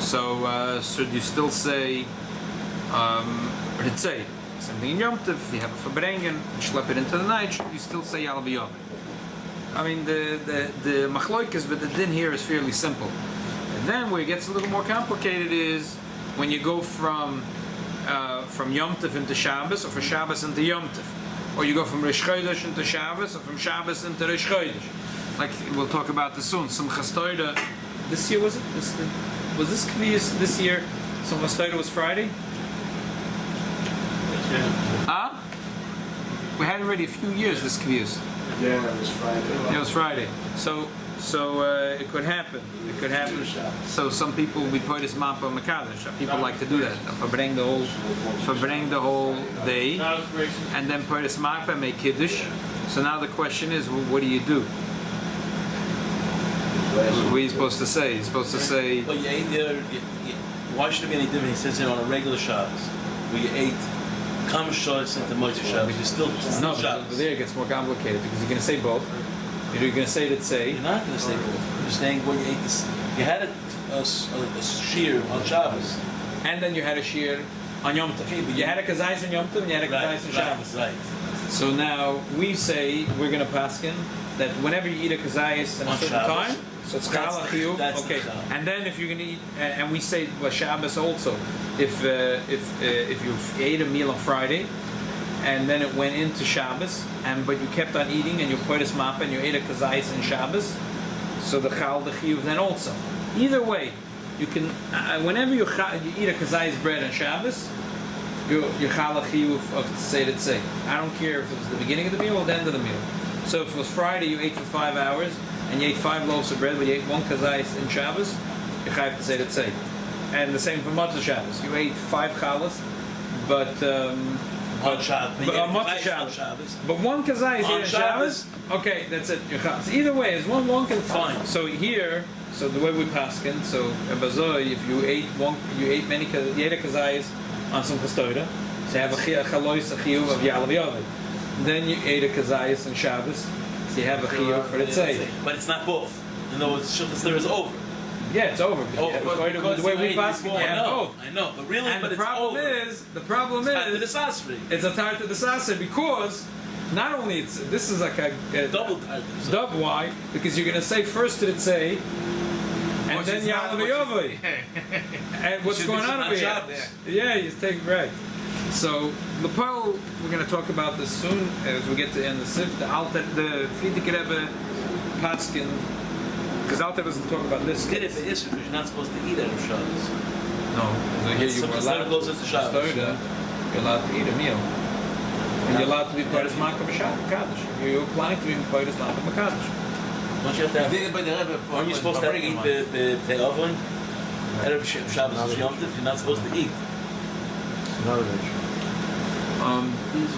Speaker 1: So should you still say Ritzei? Something in Yom Tov, you have a Fabrengen, you schlep it into the night, should you still say Yal B'Yom? I mean, the machloikas, but the din here is fairly simple. And then where it gets a little more complicated is when you go from Yom Tov into Shabbos, or from Shabbos into Yom Tov. Or you go from Rosh Chodesh into Shabbos, or from Shabbos into Rosh Chodesh. Like, we'll talk about this soon. Some Chastoida, this year was it? Was this Kvius this year? Some Chastoida was Friday? Ah? We had already a few years this Kvius.
Speaker 5: Yeah, it was Friday.
Speaker 1: It was Friday. So it could happen. It could happen. So some people we put this mapa makadosh. People like to do that. Verbring the whole day, and then put this mapa make kiddush. So now the question is, well, what do you do? What are you supposed to say? You're supposed to say.
Speaker 2: But you ate there. Why should it be any different? He says it on a regular Shabbos, where you ate Kam Shabbos into Motzei Shabbos. You're still
Speaker 1: No, but
Speaker 2: Shabbos.
Speaker 1: there it gets more complicated because you're going to say both. You're going to say that say.
Speaker 2: You're not going to say both. You're saying when you ate this, you had a shear on Shabbos.
Speaker 1: And then you had a shear on Yom Tov.
Speaker 2: Okay, but
Speaker 1: You had a kazayis on Yom Tov and you had a kazayis on Shabbos.
Speaker 2: Right.
Speaker 1: So now we say we're going to paskin that whenever you eat a kazayis at a
Speaker 2: On
Speaker 1: certain
Speaker 2: Shabbos?
Speaker 1: time, so it's
Speaker 2: That's
Speaker 1: challah
Speaker 2: the-
Speaker 1: chiyuv.
Speaker 2: that's the
Speaker 1: Okay,
Speaker 2: chal.
Speaker 1: and then if you're going to eat, and we say Shabbos also, if you ate a meal on Friday, and then it went into Shabbos, but you kept on eating and you put a mappa and you ate a kazayis in Shabbos, so the chal the chiyuv then also. Either way, you can whenever you eat a kazayis bread on Shabbos, you chal a chiyuv of tzei. I don't care if it was the beginning of the meal or the end of the meal. So if it was Friday, you ate for 5 hours and you ate 5 loaves of bread, but you ate 1 kazayis in Shabbos, you chayv tzei. And the same for Matzah Shabbos. You ate 5 chalas, but
Speaker 2: On Shabbos.
Speaker 1: on Matzah Shabbos. But 1 kazayis
Speaker 2: On
Speaker 1: in Shabbos. Okay, that's it. You're chalas. Either way, it's one can
Speaker 2: Fine.
Speaker 1: So here, so the way we paskin, so Bazoi, if you ate many kazayis on some chastoida, so you have a chalois, a chiyuv of yalav yaved. Then you ate a kazayis on Shabbos, so you have a chiyuv for the tzei.
Speaker 2: But it's not both. In other words, Shulchan Stira is over.
Speaker 1: Yeah, it's over.
Speaker 2: Oh,
Speaker 1: The way we paskin, you have both.
Speaker 2: I know, but really,
Speaker 1: And
Speaker 2: but
Speaker 1: the
Speaker 2: it's
Speaker 1: problem
Speaker 2: over.
Speaker 1: is, the problem
Speaker 2: After the
Speaker 1: is,
Speaker 2: Sasri.
Speaker 1: it's a tart to the sasa because not only this is like a
Speaker 2: Double
Speaker 1: dub. Why? Because you're gonna say first to the tzei, and
Speaker 4: Which
Speaker 1: then
Speaker 4: is not-
Speaker 1: yalav yavoi. And what's
Speaker 2: Should
Speaker 1: going
Speaker 2: be
Speaker 1: on
Speaker 2: on
Speaker 1: over here?
Speaker 2: Shabbos.
Speaker 1: Yeah, you take right. So the pearl, we're going to talk about this soon as we get to end the sif. The Alter, the Frierdiker Rebbe, Patskin, because Alter doesn't talk about this.
Speaker 2: Did it for Isser, because you're not supposed to eat out of Shabbos.
Speaker 1: No, so here you
Speaker 2: So
Speaker 1: were
Speaker 2: Chassidus
Speaker 1: allowed
Speaker 2: goes into Shabbos.
Speaker 1: Stoida, you're allowed to eat a meal. And you're allowed to be part of Makam Kaddish. You're planning to be part of Makam Kaddish.
Speaker 2: Don't you have to have...
Speaker 4: Did it by the Rebbe.
Speaker 2: Aren't you supposed to eat the te'ovin? Erev Shabbos and Yom Tov, you're not supposed to eat.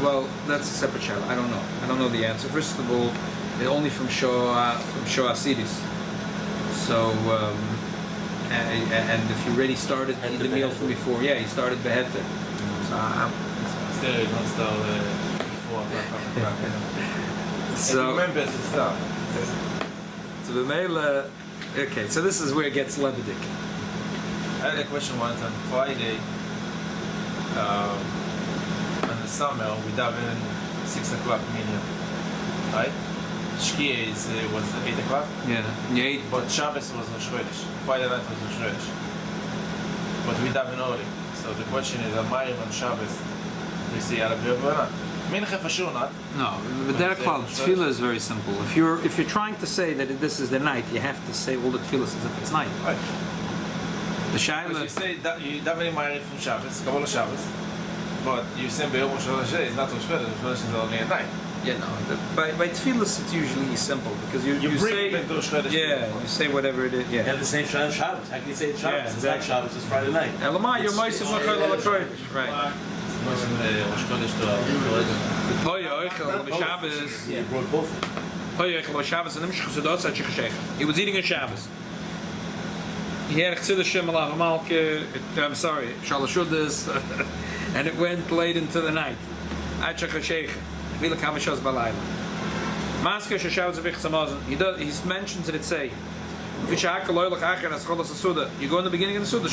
Speaker 1: Well, that's a separate channel. I don't know. I don't know the answer. First of all, they're only from Shoah Sidis. So, and if you already started eating the meal from before, yeah, you started beheter. So,
Speaker 4: Still, don't start before.
Speaker 1: so,
Speaker 4: Remember to start.
Speaker 1: so the male. Okay, so this is where it gets lebedik.
Speaker 4: I had a question once on Friday. In the summer, we daven 6 o'clock minyan, right? Shkia was 8 o'clock,
Speaker 1: Yeah, and you ate.
Speaker 4: but Shabbos was Rosh Chodesh. Friday night was Rosh Chodesh. But we daven early. So the question is, am I on Shabbos? We see Arab or not? Mincha for sure not.
Speaker 1: No, but that called tefillah is very simple. If you're trying to say that this is the night, you have to say all the tefillahs as if it's night.
Speaker 4: Right.
Speaker 1: The
Speaker 4: Because
Speaker 1: shaila.
Speaker 4: you say that you daven Ma'ariv from Shabbos, Kabbalah Shabbos, but you say Be'yom Rosh Chodesh is not Rosh Chodesh. Rosh Chodesh is only at night.
Speaker 1: Yeah, no. By tefillahs, it's usually simple because you
Speaker 4: You bring
Speaker 1: say.
Speaker 4: it into Rosh Chodesh.
Speaker 1: Yeah, you say whatever it is.
Speaker 2: You
Speaker 1: Yeah.
Speaker 2: have the same Shabbos. How can you say it's Shabbos?
Speaker 1: Yeah,
Speaker 2: It's
Speaker 1: exactly.
Speaker 2: not Shabbos, it's Friday night.
Speaker 1: Elamai, you're Moisef Machal Al Kodesh. Right.
Speaker 4: Rosh Chodesh to
Speaker 1: Hoya Oichel B'Shabbos.
Speaker 2: Yeah, you brought both.
Speaker 1: Hoya Oichel B'Shabbos and Nimshach Chassidus at Shechashech. He was eating on Shabbos. He had Chassidus Shem Alav Malke. I'm sorry, Shalashudas, and it went late into the night. At Shechashech. Vila Kamashos Balayla. Masker Sheshavos Avichas Hamozon. He mentions it. Say. You go in the beginning of the Suda.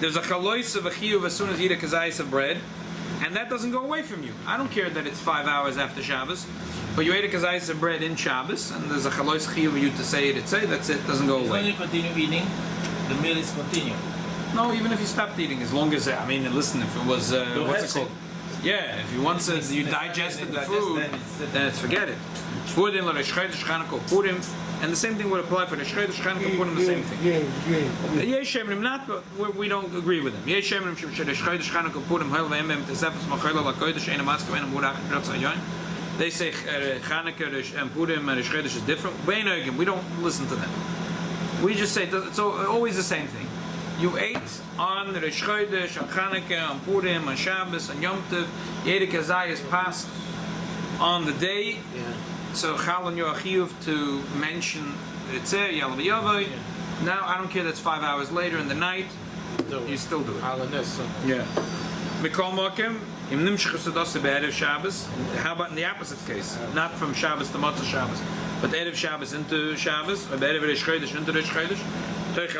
Speaker 1: There's a chalois of a chiyuv as soon as you eat a kazayis of bread, and that doesn't go away from you. I don't care that it's 5 hours after Shabbos, but you ate a kazayis of bread in Shabbos, and there's a chalois chiyuv for you to say it. That's it. Doesn't go
Speaker 4: When
Speaker 1: away.
Speaker 4: you continue eating, the meal is continued.
Speaker 1: No, even if you stopped eating, as long as listen, if it was what's it called? Yeah, if you once you digested the food, then it's forget it. Purim, Purim, and the same thing would apply for the Shchei, Chanukah, Purim, the same thing. Yesh Shemrim not, but we don't agree with him. Yesh Shemrim Shchei, Chanukah, Purim, Hel ve'emem Tesefes Machayla LaKodesh Ein Amatzka Ein Amurach Jotz Hayon. They say Chanukah and Purim and Shchei is different. We don't listen to them. We just say it's always the same thing. You ate on Rosh Chodesh, on Chanukah, on Purim, on Shabbos, on Yom Tov. You ate a kazayis passed on the day. So Chal on your chiyuv to mention Ritzeh, Yalav Yavai. Now I don't care that's 5 hours later in the night. You still do it. Yeah. Mikol Mokim, Im Nimshach Chassidus be'erev Shabbos. How about in the opposite case? Not from Shabbos to Matzah Shabbos, but Erev Shabbos into Shabbos, or be'erev Rosh Chodesh into Rosh Chodesh. If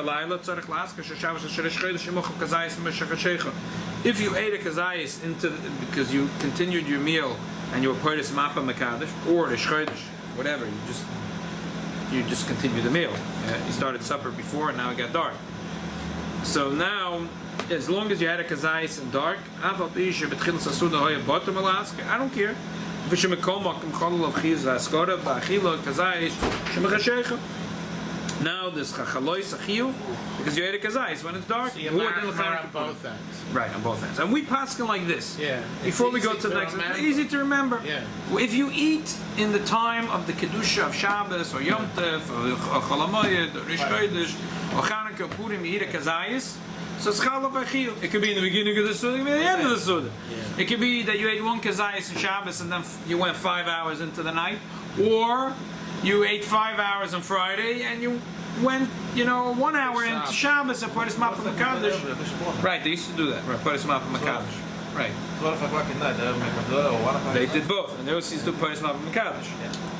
Speaker 1: you ate a kazayis because you continued your meal and you were part of mapa makadosh or the shchodesh, whatever, you just continue the meal. You started supper before and now it got dark. So now, as long as you had a kazayis in dark, I don't care. Now there's chachalois achiyu because you ate a kazayis when it's dark.
Speaker 3: So you're on both ends.
Speaker 1: Right, on both ends. And we paskin like this.
Speaker 3: Yeah.
Speaker 1: Before we
Speaker 3: It's
Speaker 1: go
Speaker 3: easy
Speaker 1: to the
Speaker 3: to
Speaker 1: next,
Speaker 3: remember.
Speaker 1: easy to remember.
Speaker 3: Yeah.
Speaker 1: If you eat in the time of the kedusha of Shabbos or Yom Tov or Chol HaMoed or Rish Chodesh or Chanukah or Purim, you eat a kazayis. So it's chalav achiyu. It could be in the beginning of the suda, it could be at the end of the suda.
Speaker 2: Yeah.
Speaker 1: It could be that you ate one kazayis in Shabbos and then you went 5 hours into the night, or you ate 5 hours on Friday and you went, 1 hour into Shabbos and Paris Mapa Makadosh. Right, they used to do that. Right, Paris Mapa Makadosh. Right.
Speaker 4: 12 o'clock at night, they make a dollar or 1 o'clock.
Speaker 1: They did both, and they also used to do Paris Mapa Makadosh.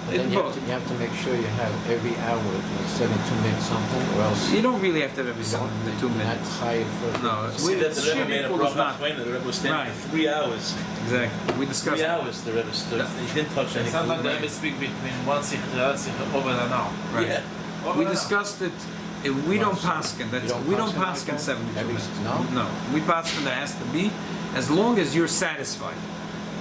Speaker 1: They
Speaker 5: Then
Speaker 1: did
Speaker 5: you
Speaker 1: both.
Speaker 5: have to make sure you have every hour 72 minutes something, or else
Speaker 1: You don't really have to have every
Speaker 5: you don't-
Speaker 1: 2 minutes.
Speaker 5: That's high for
Speaker 1: No,
Speaker 2: See, that's the
Speaker 1: shit
Speaker 2: Rebbe made a
Speaker 1: equal is
Speaker 2: bracha
Speaker 1: not.
Speaker 2: when the Rebbe was standing
Speaker 1: Right.
Speaker 2: for 3 hours.
Speaker 1: Exactly. We
Speaker 2: 3
Speaker 1: discussed that.
Speaker 2: hours the Rebbe stood. He didn't touch any
Speaker 4: Sometimes
Speaker 2: food.
Speaker 4: the Rebbe speak between one sikh to the other sikh over an hour.
Speaker 1: Right.
Speaker 2: Yeah.
Speaker 4: Over
Speaker 1: We
Speaker 4: an hour.
Speaker 1: discussed it. We don't paskin. That's we don't paskin 72 minutes. No, we paskin there has to be as long as you're satisfied.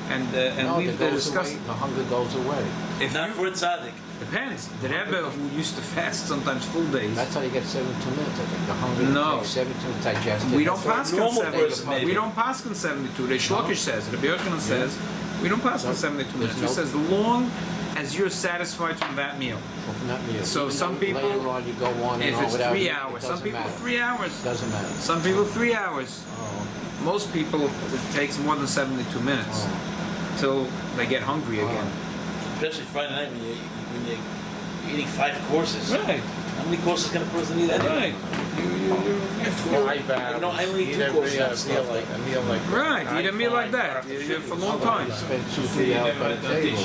Speaker 1: And
Speaker 5: no,
Speaker 1: we've
Speaker 5: it goes
Speaker 1: discussed.
Speaker 5: away, the hunger goes away.
Speaker 1: If
Speaker 2: Not
Speaker 1: you,
Speaker 2: for a tzaddik.
Speaker 1: depends. The Rebbe who used to fast sometimes full days.
Speaker 5: That's how you get 72 minutes, I think. The hunger
Speaker 1: No.
Speaker 5: takes 72 to digest it.
Speaker 1: We don't
Speaker 5: That's
Speaker 1: pass
Speaker 5: what-
Speaker 1: on
Speaker 2: normal
Speaker 1: 72.
Speaker 2: person, maybe.
Speaker 1: We don't pass on 72. The Shlokish says. The Yochanan says we don't pass on 72 minutes. He
Speaker 5: no-
Speaker 1: says long as you're satisfied from that meal.
Speaker 5: From that meal.
Speaker 1: So
Speaker 5: Even
Speaker 1: some
Speaker 5: though
Speaker 1: people-
Speaker 5: later on you go on and
Speaker 1: If
Speaker 5: on
Speaker 1: it's
Speaker 5: without
Speaker 1: 3
Speaker 5: eating, it
Speaker 1: hours, some
Speaker 5: doesn't
Speaker 1: people
Speaker 5: matter.
Speaker 1: 3 hours.
Speaker 5: Doesn't matter.
Speaker 1: Some people 3 hours.
Speaker 5: Oh,
Speaker 1: Most people it takes more than 72 minutes till they get hungry again.
Speaker 2: Especially Friday night when you're eating 5 courses.
Speaker 1: Right.
Speaker 2: How many courses can a person eat anyway?
Speaker 1: Right.
Speaker 3: Five hours.
Speaker 2: I only eat
Speaker 3: Eat
Speaker 2: 2
Speaker 3: a
Speaker 2: courses
Speaker 3: meal,
Speaker 2: and stuff like
Speaker 3: a meal like that.
Speaker 1: Right, eat a meal like
Speaker 3: find
Speaker 1: that.
Speaker 3: out
Speaker 1: You-
Speaker 3: the
Speaker 1: you- for a
Speaker 3: shit
Speaker 1: long
Speaker 3: is
Speaker 1: time.
Speaker 5: you spend 2-3 hours by the table.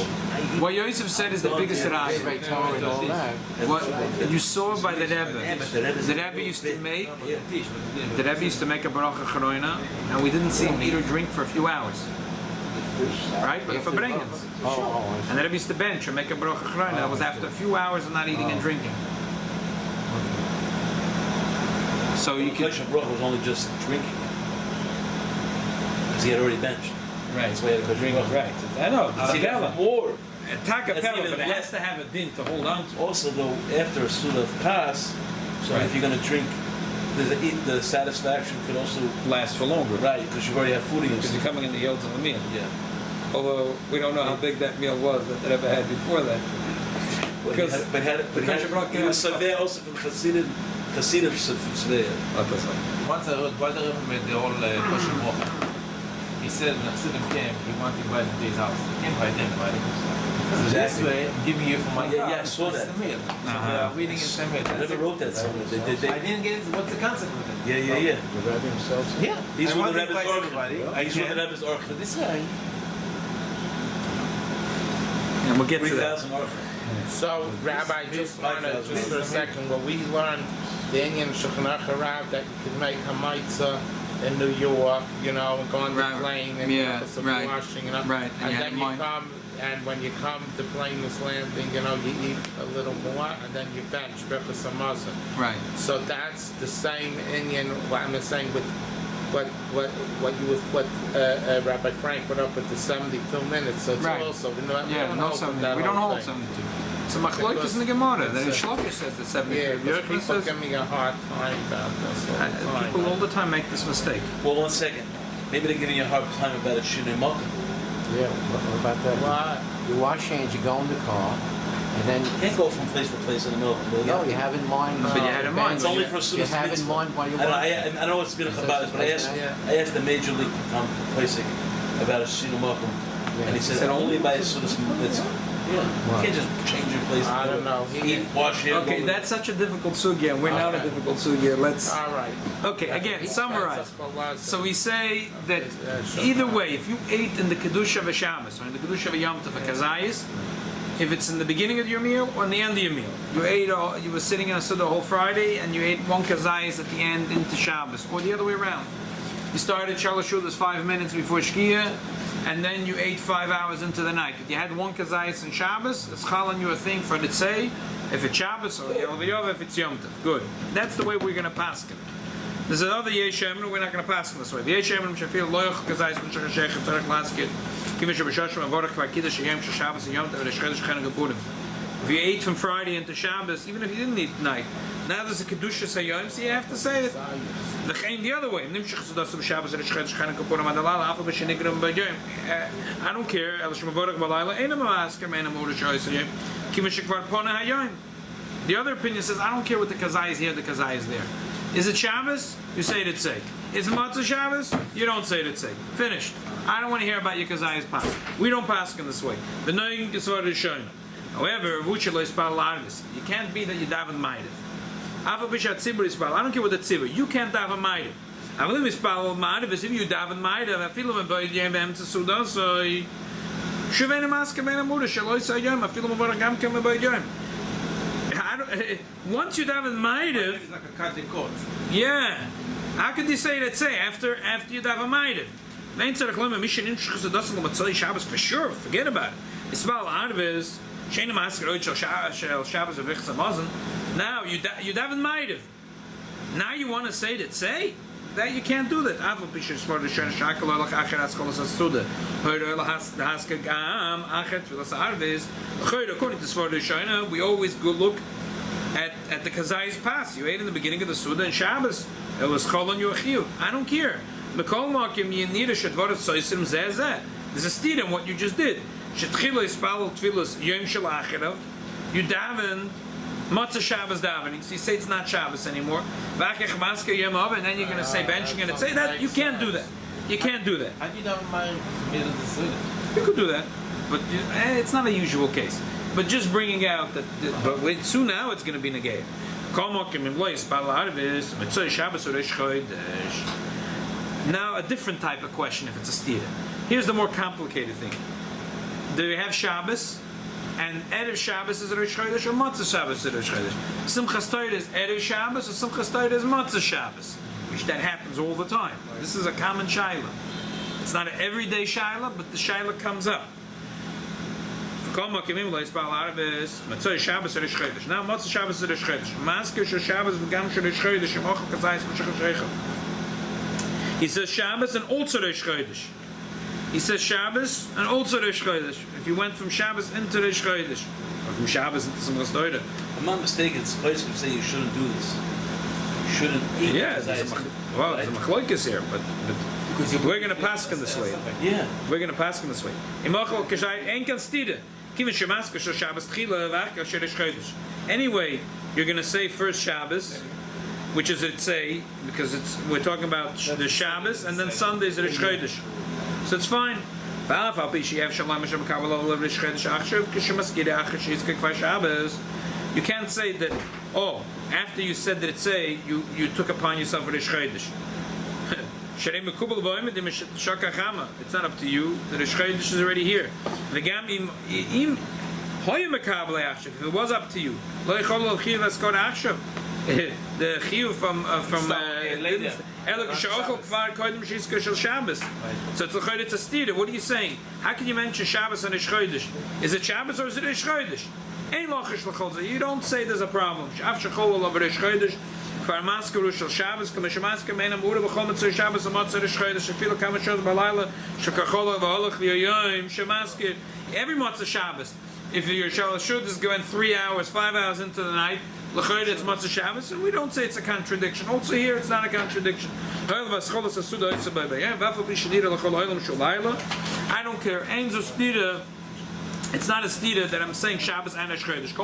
Speaker 1: What Yosef said is the biggest
Speaker 5: They
Speaker 1: raya.
Speaker 5: make Torah and all that.
Speaker 1: What you saw by the
Speaker 2: Yeah,
Speaker 1: Rebbe.
Speaker 2: but the Rebbe's
Speaker 1: The Rebbe used to make.
Speaker 2: Yeah.
Speaker 1: The Rebbe used to make a bracha charoina, and we didn't see him eat or drink for a few hours. Right, but for bringings.
Speaker 5: Oh,
Speaker 1: And the Rebbe used to bench or make a bracha charoina. That was after a few hours of not eating and drinking. So you
Speaker 2: The
Speaker 1: can.
Speaker 2: Kosher bracha was only just drinking. Because he had already benched.
Speaker 1: Right.
Speaker 2: That's why he had a drink.
Speaker 1: Right. I know.
Speaker 2: See, that more.
Speaker 1: Takapella,
Speaker 2: That's even
Speaker 1: but it
Speaker 2: less.
Speaker 1: has to have a din to hold on to.
Speaker 2: Also, though, after a suda of pass, so
Speaker 1: Right.
Speaker 2: if you're going to drink, the satisfaction could also
Speaker 1: Last for longer.
Speaker 2: right because you already have food in your
Speaker 1: Because you're coming in the yields of the meal.
Speaker 2: Yeah.
Speaker 1: Although we don't know how big that meal was that the Rebbe had before that. Because
Speaker 2: He was severe also from Hasidim from severe.
Speaker 4: Once I heard why the Rebbe made the whole kosher bracha. He said when Chassidim came, he wanted to invite him to his house. He invited him, right? So this way, I'm giving you for my
Speaker 2: Yeah,
Speaker 4: car.
Speaker 2: I saw
Speaker 4: It's
Speaker 2: that.
Speaker 4: the meal. So they are reading in the same way.
Speaker 2: I never wrote that somewhere.
Speaker 4: I didn't get it. What's the concept of it?
Speaker 2: Yeah.
Speaker 5: The Rebbe himself.
Speaker 4: Yeah.
Speaker 2: He's
Speaker 4: I
Speaker 2: with
Speaker 4: want
Speaker 2: the
Speaker 4: to
Speaker 2: Rebbe's
Speaker 4: invite everybody.
Speaker 2: Orchid. He's with the Rebbe's
Speaker 4: But
Speaker 2: Orchid.
Speaker 4: this way,
Speaker 1: And we'll get to that.
Speaker 2: 3,000 Orchid.
Speaker 3: So, Rabbi, just wanted, just for a second, what we learned, the Indian Shulchan Aruch Rav, that you could make a matzah in New York, and go on the
Speaker 1: Right.
Speaker 3: plane and
Speaker 1: Yeah,
Speaker 3: do some
Speaker 1: right.
Speaker 3: washing,
Speaker 1: Right, and
Speaker 3: and
Speaker 1: you had
Speaker 3: then
Speaker 1: in
Speaker 3: you
Speaker 1: mind-
Speaker 3: come, and when you come, the plane is landing, you eat a little more, and then you bench, Birkas Hamozon.
Speaker 1: Right.
Speaker 3: So that's the same Indian, what I'm saying with what Rabbi Frank put up with the 72 minutes, so it's
Speaker 1: Right.
Speaker 3: also, we
Speaker 1: Yeah,
Speaker 3: don't
Speaker 1: no
Speaker 3: hold
Speaker 1: 72. We don't
Speaker 3: whole
Speaker 1: hold
Speaker 3: thing.
Speaker 1: 72. So Machlokes in the Gemara. Then
Speaker 3: It's a-
Speaker 1: Shlokish says that
Speaker 3: Yeah,
Speaker 1: 72.
Speaker 3: because
Speaker 1: Yochanan
Speaker 3: people
Speaker 1: says
Speaker 3: give me a hard time about this all the time.
Speaker 1: people all the time make this mistake.
Speaker 2: Well, 1 second. Maybe they're giving you a hard time about a Shinui Malkum.
Speaker 5: Yeah, what about that?
Speaker 3: What?
Speaker 5: You wash hands, you go in the car, and then
Speaker 2: You can't go from place to place in the middle of the
Speaker 5: no,
Speaker 2: middle.
Speaker 5: you have in mind.
Speaker 1: But you had in mind
Speaker 2: It's
Speaker 1: when
Speaker 2: only
Speaker 1: you-
Speaker 2: for a
Speaker 5: You
Speaker 2: Sudas
Speaker 5: have in
Speaker 2: mitzvah.
Speaker 5: mind while you're
Speaker 2: I know it's been a Chabad, but I asked the Major League Placing about a Shinui Malkum. And he said only by a Sudas mitzvah. Yeah. You can't just change your place.
Speaker 3: I don't know.
Speaker 2: Eat, wash here.
Speaker 1: Okay,
Speaker 2: go-
Speaker 1: that's such a difficult sugya. We're not a
Speaker 3: Okay.
Speaker 1: difficult sugya. Let's.
Speaker 3: All right.
Speaker 1: Okay, again, summarize.
Speaker 3: That's
Speaker 1: So we say that
Speaker 3: sure.
Speaker 1: either way, if you ate in the Kedusha of a Shabbos or in the Kedusha of a Yom Tov, a Kazayis, if it's in the beginning of your meal or in the end of your meal. You were sitting in a Suda whole Friday and you ate one kazayas at the end into Shabbos, or the other way around. You started Shalosh Shudas 5 minutes before Shkia, and then you ate 5 hours into the night. If you had one kazayas in Shabbos, it's chal on you a thing for the tzei, if it's Shabbos, or Yov, if it's Yom Tov. Good. That's the way we're going to pass it. There's another Yesh Emin, we're not going to pass it this way. The Yesh Emin, Shafil, Loyach, Kazayas, Mishach, Shech, Tzarek, Laskit, Kivish, B'Shoshim, Avorach, Kiddush, Yom, Shabbos, and Yom Tov, and Shchedesh, Chanukah, Purim. If you ate from Friday into Shabbos, even if you didn't eat tonight, now there's a Kedusha Sayom, so you have to say it. The other way. I don't care. The other opinion says, I don't care what the kazai is here, the kazai is there. Is it Shabbos? You say it tzek. Is it Matzah Shabbos? You don't say it tzek. Finished. I don't want to hear about your kazai's pass. We don't pass in this way. However, you can't be that you daven ma'ariv. I don't care what the tzibur. You can't daven ma'ariv. I believe it's Paul Ma'ariv, if you daven ma'ariv, I feel him by the M to Sudan, so Shuvena Maska Mena Muda, Shaloi Sayam, I feel him about a gam coming by Yom. Once you daven ma'ariv,
Speaker 4: It's like a cut in court.
Speaker 1: yeah. How could you say that? Say after you daven ma'ariv? For sure, forget about it. It's about Arvis. Now you daven ma'ariv. Now you want to say that? Say that you can't do that. According to Svar Shana, we always go look at the kazai's pass. You ate in the beginning of the Suda and Shabbos. It was chol on your chiyuv. I don't care. There's a steed in what you just did. You daven Matzah Shabbos davening, so you say it's not Shabbos anymore. And then you're going to say bench, you're going to say that. You can't do that. You can't do that.
Speaker 4: How do you know my middle of the Suda?
Speaker 1: You could do that, but it's not a usual case. But just bringing out that, but soon now it's going to be negay. Now a different type of question if it's a stira. Here's the more complicated thing. Do you have Shabbos? And Erev Shabbos is Rosh Chodesh or Matzah Shabbos is Rosh Chodesh? Simchas Torah is Erev Shabbos or Simchas Torah is Matzah Shabbos? Which that happens all the time. This is a common shaila. It's not an everyday shaila, but the shaila comes up. Now Matzah Shabbos is Rosh Chodesh. Masker Shel Shabbos v'gam Shel Rosh Chodesh im Ochel Kazayis M'Shachar Shreicha. He says Shabbos and also Rosh Chodesh. He says Shabbos and also Rosh Chodesh. If you went from Shabbos into Rosh Chodesh, or from Shabbos into Simchas Torah.
Speaker 2: If I'm not mistaken, it's supposed to say you shouldn't do this. You shouldn't eat.
Speaker 1: Yeah, there's a machloikas here, but we're going to pass in this way.
Speaker 2: Yeah.
Speaker 1: We're going to pass in this way. Anyway, you're going to say first Shabbos, which is it say, because we're talking about the Shabbos, and then Sundays Rosh Chodesh. So it's fine. You can't say that, oh, after you said that it's say, you took upon yourself a Rosh Chodesh. It's not up to you. The Rosh Chodesh is already here. If it was up to you, the chiyuv from so it's a stira. What are you saying? How can you mention Shabbos and Rosh Chodesh? Is it Shabbos or is it Rosh Chodesh? You don't say there's a problem. Every Matzah Shabbos, if your Shalosh is going 3 hours, 5 hours into the night, it's Matzah Shabbos, and we don't say it's a contradiction. Also here, it's not a contradiction. I don't care. It's not a stira that I'm saying Shabbos and Rosh Chodesh.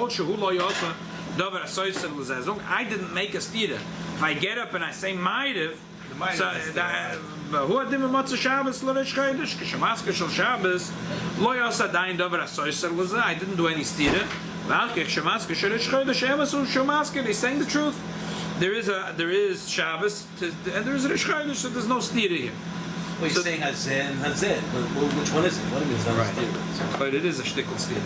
Speaker 1: I didn't make a stira. If I get up and I say Ma'ariv, who adim Matzah Shabbos l'Rosh Chodesh? K'shemaska shel Shabbos lo yasa dayin davar asoyser l'zeh. I didn't do any stira. He's saying the truth. There is Shabbos and there is Rosh Chodesh, so there's no stira here.
Speaker 2: Well, you're saying Hazen, Hazen. Which one is it? One of them is not
Speaker 1: Right.
Speaker 2: a steer.
Speaker 1: But it is a shtickle steer.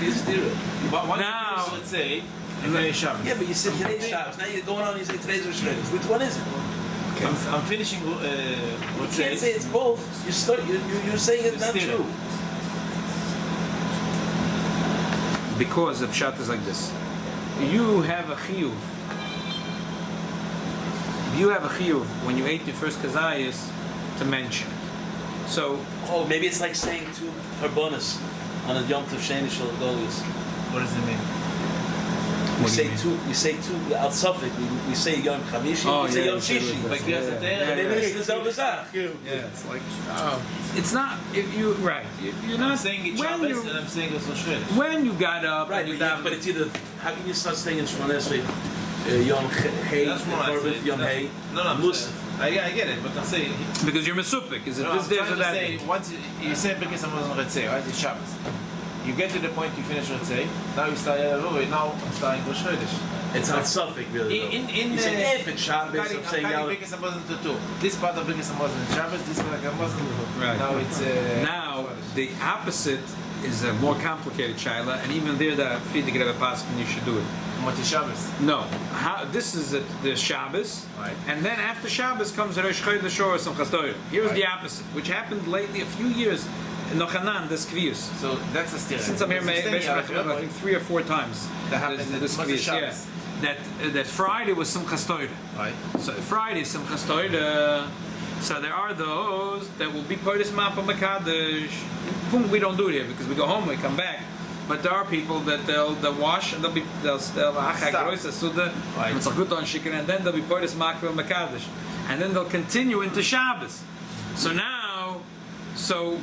Speaker 2: Be a steer.
Speaker 4: But once
Speaker 1: Now-
Speaker 4: you finish, let's say, you finish Shabbos.
Speaker 2: Yeah, but you said today's Shabbos. Now you're going on. You say today's Rosh Chodesh. Which one is it?
Speaker 4: I'm finishing,
Speaker 2: You
Speaker 4: let's
Speaker 2: can't
Speaker 4: say,
Speaker 2: say it's both. You're saying it's not
Speaker 4: Steer.
Speaker 2: true.
Speaker 1: Because the pshat is like this. You have a chiyuv. You have a chiyuv when you ate your first kazayas to mention. So,
Speaker 2: Oh, maybe it's like saying two karbonas on a Yom Tov Sheni Shal Golis.
Speaker 4: what does it mean?
Speaker 2: We
Speaker 1: What do you
Speaker 2: say
Speaker 1: mean?
Speaker 2: two. We say two. Al Suffolk. We say Yom Chamishi.
Speaker 1: Oh,
Speaker 2: we say
Speaker 1: yeah,
Speaker 2: Yom
Speaker 1: you say
Speaker 2: Shishi.
Speaker 1: it.
Speaker 4: Like the other day,
Speaker 2: Maybe
Speaker 1: yeah.
Speaker 2: it's the Zelbazach.
Speaker 1: yeah, it's like
Speaker 3: Oh,
Speaker 1: it's not. If you right, you're
Speaker 4: I'm
Speaker 1: not
Speaker 4: saying it's
Speaker 1: when
Speaker 4: Shabbos
Speaker 1: you
Speaker 4: and I'm saying it's Rosh Chodesh.
Speaker 1: when you got up
Speaker 2: Right,
Speaker 1: and you
Speaker 2: but it's either. How can you start saying in Shemon Esrei Yom Hey,
Speaker 4: That's more like
Speaker 2: Yom Hey,
Speaker 4: No, I'm
Speaker 2: Musaf?
Speaker 4: saying, I get it, but I'm saying,
Speaker 1: because you're mesupik. Is it
Speaker 4: no,
Speaker 1: this
Speaker 4: I'm
Speaker 1: day
Speaker 4: trying
Speaker 1: or
Speaker 4: to
Speaker 1: that?
Speaker 4: say, once you say Birkas Hamozon Retzei, right? It's Shabbos. You get to the point you finish Retzei, now you start now I'm starting Rosh Chodesh.
Speaker 2: It's not Suffolk, really. though.
Speaker 4: In
Speaker 2: You
Speaker 4: the
Speaker 2: say if it's Shabbos, I'm saying
Speaker 4: I'm
Speaker 2: Yom.
Speaker 4: Birkas Hamozon to two. This part of Birkas Hamozon is Shabbos, this part of Hamozon.
Speaker 1: Right.
Speaker 4: Now it's
Speaker 1: Now the opposite is a more complicated shaila, and even there the Friedrich Rebbe Paskin you should do it.
Speaker 4: What is Shabbos?
Speaker 1: No, how, this is the Shabbos,
Speaker 4: Right.
Speaker 1: and then after Shabbos comes Rosh Chodesh or Simchas Torah. Here's the
Speaker 4: Right.
Speaker 1: opposite, which happened lately a few years in Yochanan, this Kvius.
Speaker 4: So that's a steer.
Speaker 1: Since I'm here, I think 3 or 4 times.
Speaker 4: That happened
Speaker 1: This
Speaker 4: in Moshe
Speaker 1: Kvius, yeah.
Speaker 4: Shabbos.
Speaker 1: That Friday was Simchas Torah.
Speaker 4: Right.
Speaker 1: So Friday Simchas Torah. So there are those that will be Podes Mapa Makadosh. We don't do it here because we go home, we come back. But there are people that they'll wash and they'll Achag Roisa Suda,
Speaker 4: Right.
Speaker 1: it's a good on Shikran, and then they'll be Podes Mapa Makadosh, and then they'll continue into Shabbos. So now, so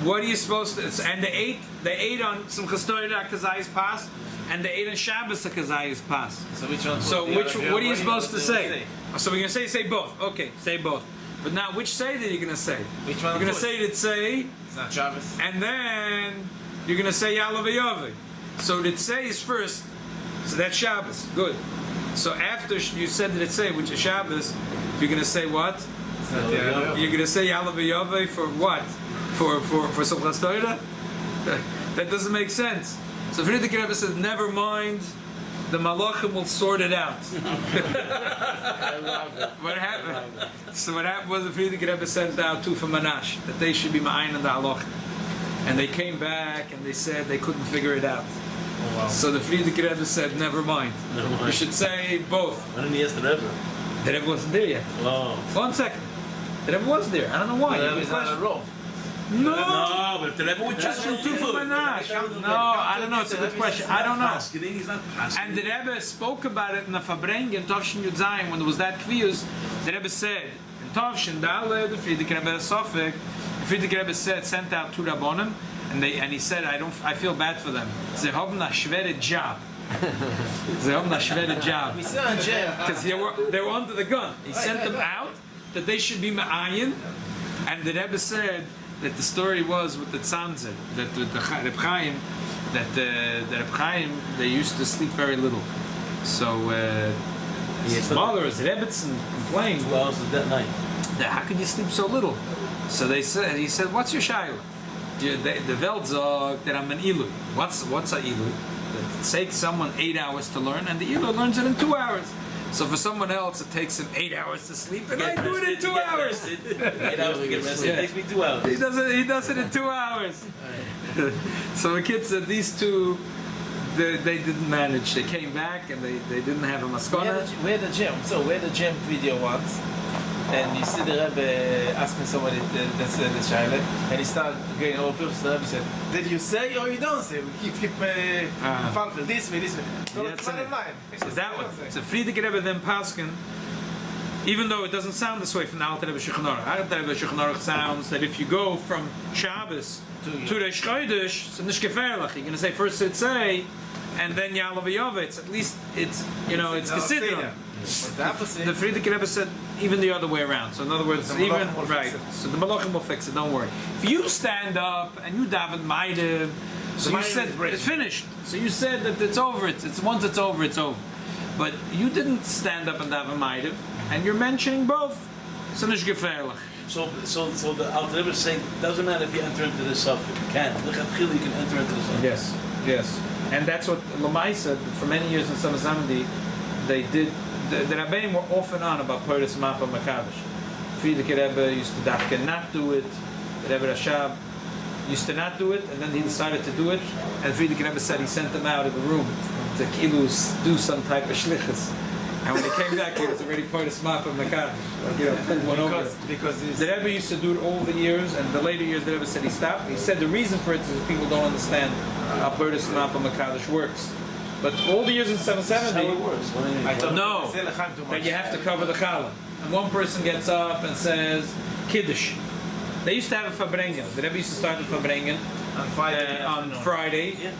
Speaker 1: what are you supposed to? And they ate on Simchas Torah Kazayis Pas, and they ate on Shabbos Kazayis Pas.
Speaker 4: So which one?
Speaker 1: So what are you supposed to say?
Speaker 4: Say?
Speaker 1: So we're gonna say both. Okay, say both. But now, which say that you're gonna say?
Speaker 4: Which one
Speaker 1: You're gonna
Speaker 4: first?
Speaker 1: say that say,
Speaker 4: It's not Shabbos.
Speaker 1: and then you're gonna say Yalav Yaveh. So that say is first. So that's Shabbos. Good. So after you said that it say, which is Shabbos, you're gonna say what?
Speaker 4: It's not the
Speaker 1: You're gonna say Yalav Yaveh for what? For Simchas Torah? That doesn't make sense. So Friedrich Rebbe said, never mind. The Malachim will sort it out.
Speaker 3: I love it.
Speaker 1: What happened? So what happened was the Friedrich Rebbe sent out two from Manash that they should be ma'ayin on the halach, and they came back and they said they couldn't figure it out.
Speaker 4: Oh, wow.
Speaker 1: So the Friedrich Rebbe said, "Never mind.
Speaker 2: Never mind.
Speaker 1: You should say both."
Speaker 2: Why didn't he ask the Rebbe?
Speaker 1: The Rebbe wasn't there yet.
Speaker 2: Oh.
Speaker 1: 1 second. The Rebbe was there. I don't know why.
Speaker 4: It's not a roll.
Speaker 1: No.
Speaker 2: No, but if the Rebbe would
Speaker 1: Just
Speaker 2: trust
Speaker 1: from two from Manash. No, I don't know. It's a good question. I don't know.
Speaker 2: Paskening, he's not paskening.
Speaker 1: And the Rebbe spoke about it in the Fabrengen, Tovshin Yudzayim, when there was that Kvius. The Rebbe said, in Tovshin Dale, the Friedrich Rebbe Sofik, the Friedrich Rebbe said, sent out 2 Rabbonim, and he said, I feel bad for them. They have a schwere job. They have a schwere job.
Speaker 4: We saw in jail.
Speaker 1: Because they were under the gun. He sent them out that they should be ma'ayin, and the Rebbe said that the story was with the tzanzer, that with the Reb Chaim, that the Reb Chaim, they used to sleep very little. So his mother, his Rebbetzin, complained,
Speaker 2: 2 hours of that night.
Speaker 1: that how could you sleep so little? So he said, what's your shayla? The Welt sagt that I'm an ilu. What's a ilu? It takes someone 8 hours to learn, and the ilu learns it in 2 hours. So for someone else, it takes him 8 hours to sleep, and I do it in 2 hours.
Speaker 2: 8 hours to get rested.
Speaker 1: Yeah.
Speaker 2: It takes me 2 hours.
Speaker 1: He does it in 2 hours. So the kids said these two, they didn't manage. They came back and they didn't have a maskana.
Speaker 4: We had a gym. So we had a gym video once, and you see the Rebbe asking somebody that's the Shaila, and he started getting all people. The Rebbe said, "Did you say or you don't say? We keep function this way, this way." So
Speaker 1: Yeah,
Speaker 4: it's
Speaker 1: that's
Speaker 4: bottom
Speaker 1: it.
Speaker 4: line.
Speaker 1: So that one. So Friedrich Rebbe then Paskin, even though it doesn't sound this way from the Alter Rebbe Shulchan Aruch. Alter Rebbe Shulchan Aruch sounds that if you go from Shabbos to Rosh Chodesh, it's nicht gefährlich. You're going to say first it's say, and then Yalav Yaveh. It's at least it's considered.
Speaker 4: But the opposite.
Speaker 1: The Friedrich Rebbe said even the other way around. So in other words,
Speaker 4: The
Speaker 1: even
Speaker 4: Malachim will
Speaker 1: right.
Speaker 4: fix it.
Speaker 1: So the Malachim will fix it. Don't worry. If you stand up and you daven Maidev, so you
Speaker 4: Maidev
Speaker 1: said
Speaker 4: is break.
Speaker 1: it's finished. So you said that it's over. It's once it's over, it's over. But you didn't stand up and daven Maidev, and you're mentioning both. So nicht gefährlich.
Speaker 2: So the Alter Rebbe is saying doesn't matter if you enter into the suffix. You can. Lechatchila, you can enter into the suffix.
Speaker 1: Yes. And that's what Lamaisa, for many years in 770, they did. The Rabbeim were off and on about Purdas Mapa Makadosh. Frierdiker Rebbe used to dafka not do it. The Rebbe Rashab used to not do it, and then he decided to do it. And Frierdiker Rebbe said he sent them out of the room to kilus do some type of shlichus. And when they came back, it was already Purdas Mapa Makadosh. Pulled one over.
Speaker 4: Because
Speaker 1: The Rebbe used to do it all the years, and the later years the Rebbe said he stopped. He said the reason for it is people don't understand how Purdas Mapa Makadosh works. But all the years in
Speaker 2: That's how it
Speaker 1: 770,
Speaker 2: works.
Speaker 4: I thought
Speaker 1: No. that you have to cover the challah. And one person gets up and says, Kiddush. They used to have a Fabrengen. The Rebbe used to start the Fabrengen
Speaker 4: on Friday.
Speaker 1: on Friday.
Speaker 2: Yeah.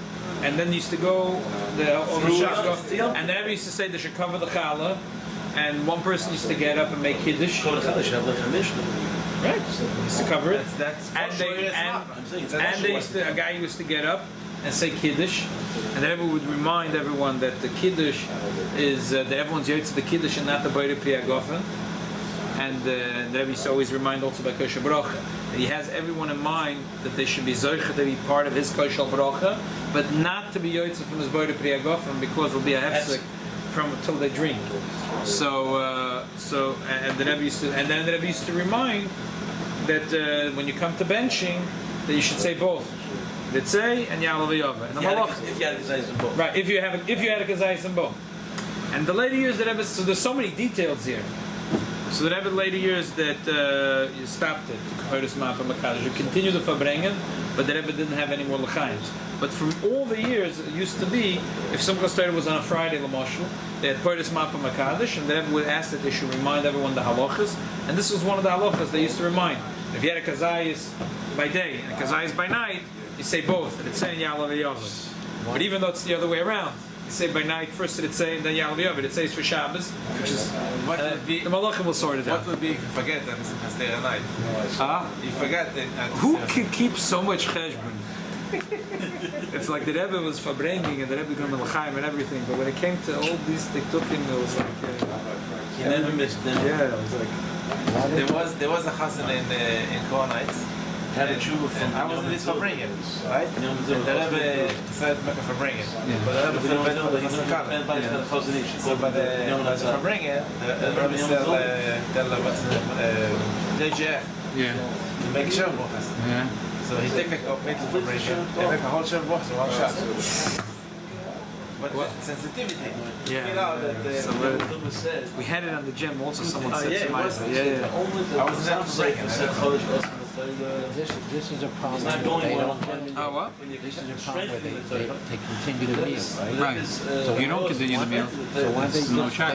Speaker 1: And then used to go, all the
Speaker 2: Through
Speaker 1: Shabbos
Speaker 2: the
Speaker 1: go,
Speaker 2: Yom.
Speaker 1: and the Rebbe used to say they should cover the challah. And one person used to get up and make Kiddush.
Speaker 2: Kol echad yishav lechem mishnah.
Speaker 1: Right. Used to cover it.
Speaker 4: That's
Speaker 1: And they, and,
Speaker 2: I'm saying it's
Speaker 1: and they used to, a guy used to get up and say Kiddush, and the Rebbe would remind everyone that the Kiddush is that everyone's yotz the Kiddush and not the Beire Pri Hagofen. And the Rebbe used to always remind also by Kosher Bracha that he has everyone in mind that they should be zoicha to be part of his Kosher Bracha, but not to be yotz from his Beire Pri Hagofen because it'll be a hefsek from until they drink. So and the Rebbe used to, and then the Rebbe used to remind that when you come to benching, that you should say both. Ritzei and Ya'alav Yava. And the Malach.
Speaker 2: If you had a gazayis in both.
Speaker 1: Right, if you had a kazayis in both. And the later years that Rebbe, so there's so many details here. So the Rebbe later years that you stopped it, Purdas Mapa Makadosh, you continue the Fabrengen, but the Rebbe didn't have any more L'chaims. But from all the years, it used to be, if Simchas Torah was on a Friday, L'moshel, they had Purdas Mapa Makadosh, and the Rebbe would ask that they should remind everyone the halachas, and this was one of the halachas they used to remind. If you had a kazayis by day and a kazayis by night, you say both, and it's saying Ya'alav Yava. But even though it's the other way around, you say by night first it's saying then Ya'alav Yava. It says for Shabbos, which is
Speaker 4: What would be?
Speaker 1: the Malachim will sort it out.
Speaker 4: What would be if you forget that it's a stay at night? You forget that.
Speaker 1: Who can keep so much cheshbon? It's like the Rebbe was fabringing and the Rebbe going to L'chaim and everything, but when it came to all these tiktukim, it was like
Speaker 2: You never missed them.
Speaker 1: yeah, it was like
Speaker 4: There was a chassan in Kornites.
Speaker 2: Had a tshuva from.
Speaker 4: I was in this for bringing, right?
Speaker 2: Yom
Speaker 4: And
Speaker 2: Zil.
Speaker 4: the Rebbe decided to make a for bringing. But the Rebbe said, "Better than the Chassan." So, but the for bringing, the Rebbe said, "What's the JJ
Speaker 1: yeah,
Speaker 4: to make sure brachas."
Speaker 1: yeah.
Speaker 4: So he take a make the for bringing, and make a whole share brachas one shot. But the sensitivity,
Speaker 1: Yeah.
Speaker 4: you know that.
Speaker 1: So we had it on the gym also. Someone said
Speaker 2: yeah,
Speaker 1: to
Speaker 2: it
Speaker 1: my
Speaker 2: was.
Speaker 1: yeah.
Speaker 2: I was in that breaking.
Speaker 5: This is a problem.
Speaker 2: It's not going
Speaker 5: They
Speaker 2: well.
Speaker 5: don't-
Speaker 1: Oh what?
Speaker 5: This is a problem where they continue the meal, right?
Speaker 1: Right. So if you don't continue the meal,
Speaker 5: So when they
Speaker 1: there's no
Speaker 5: just
Speaker 1: charge.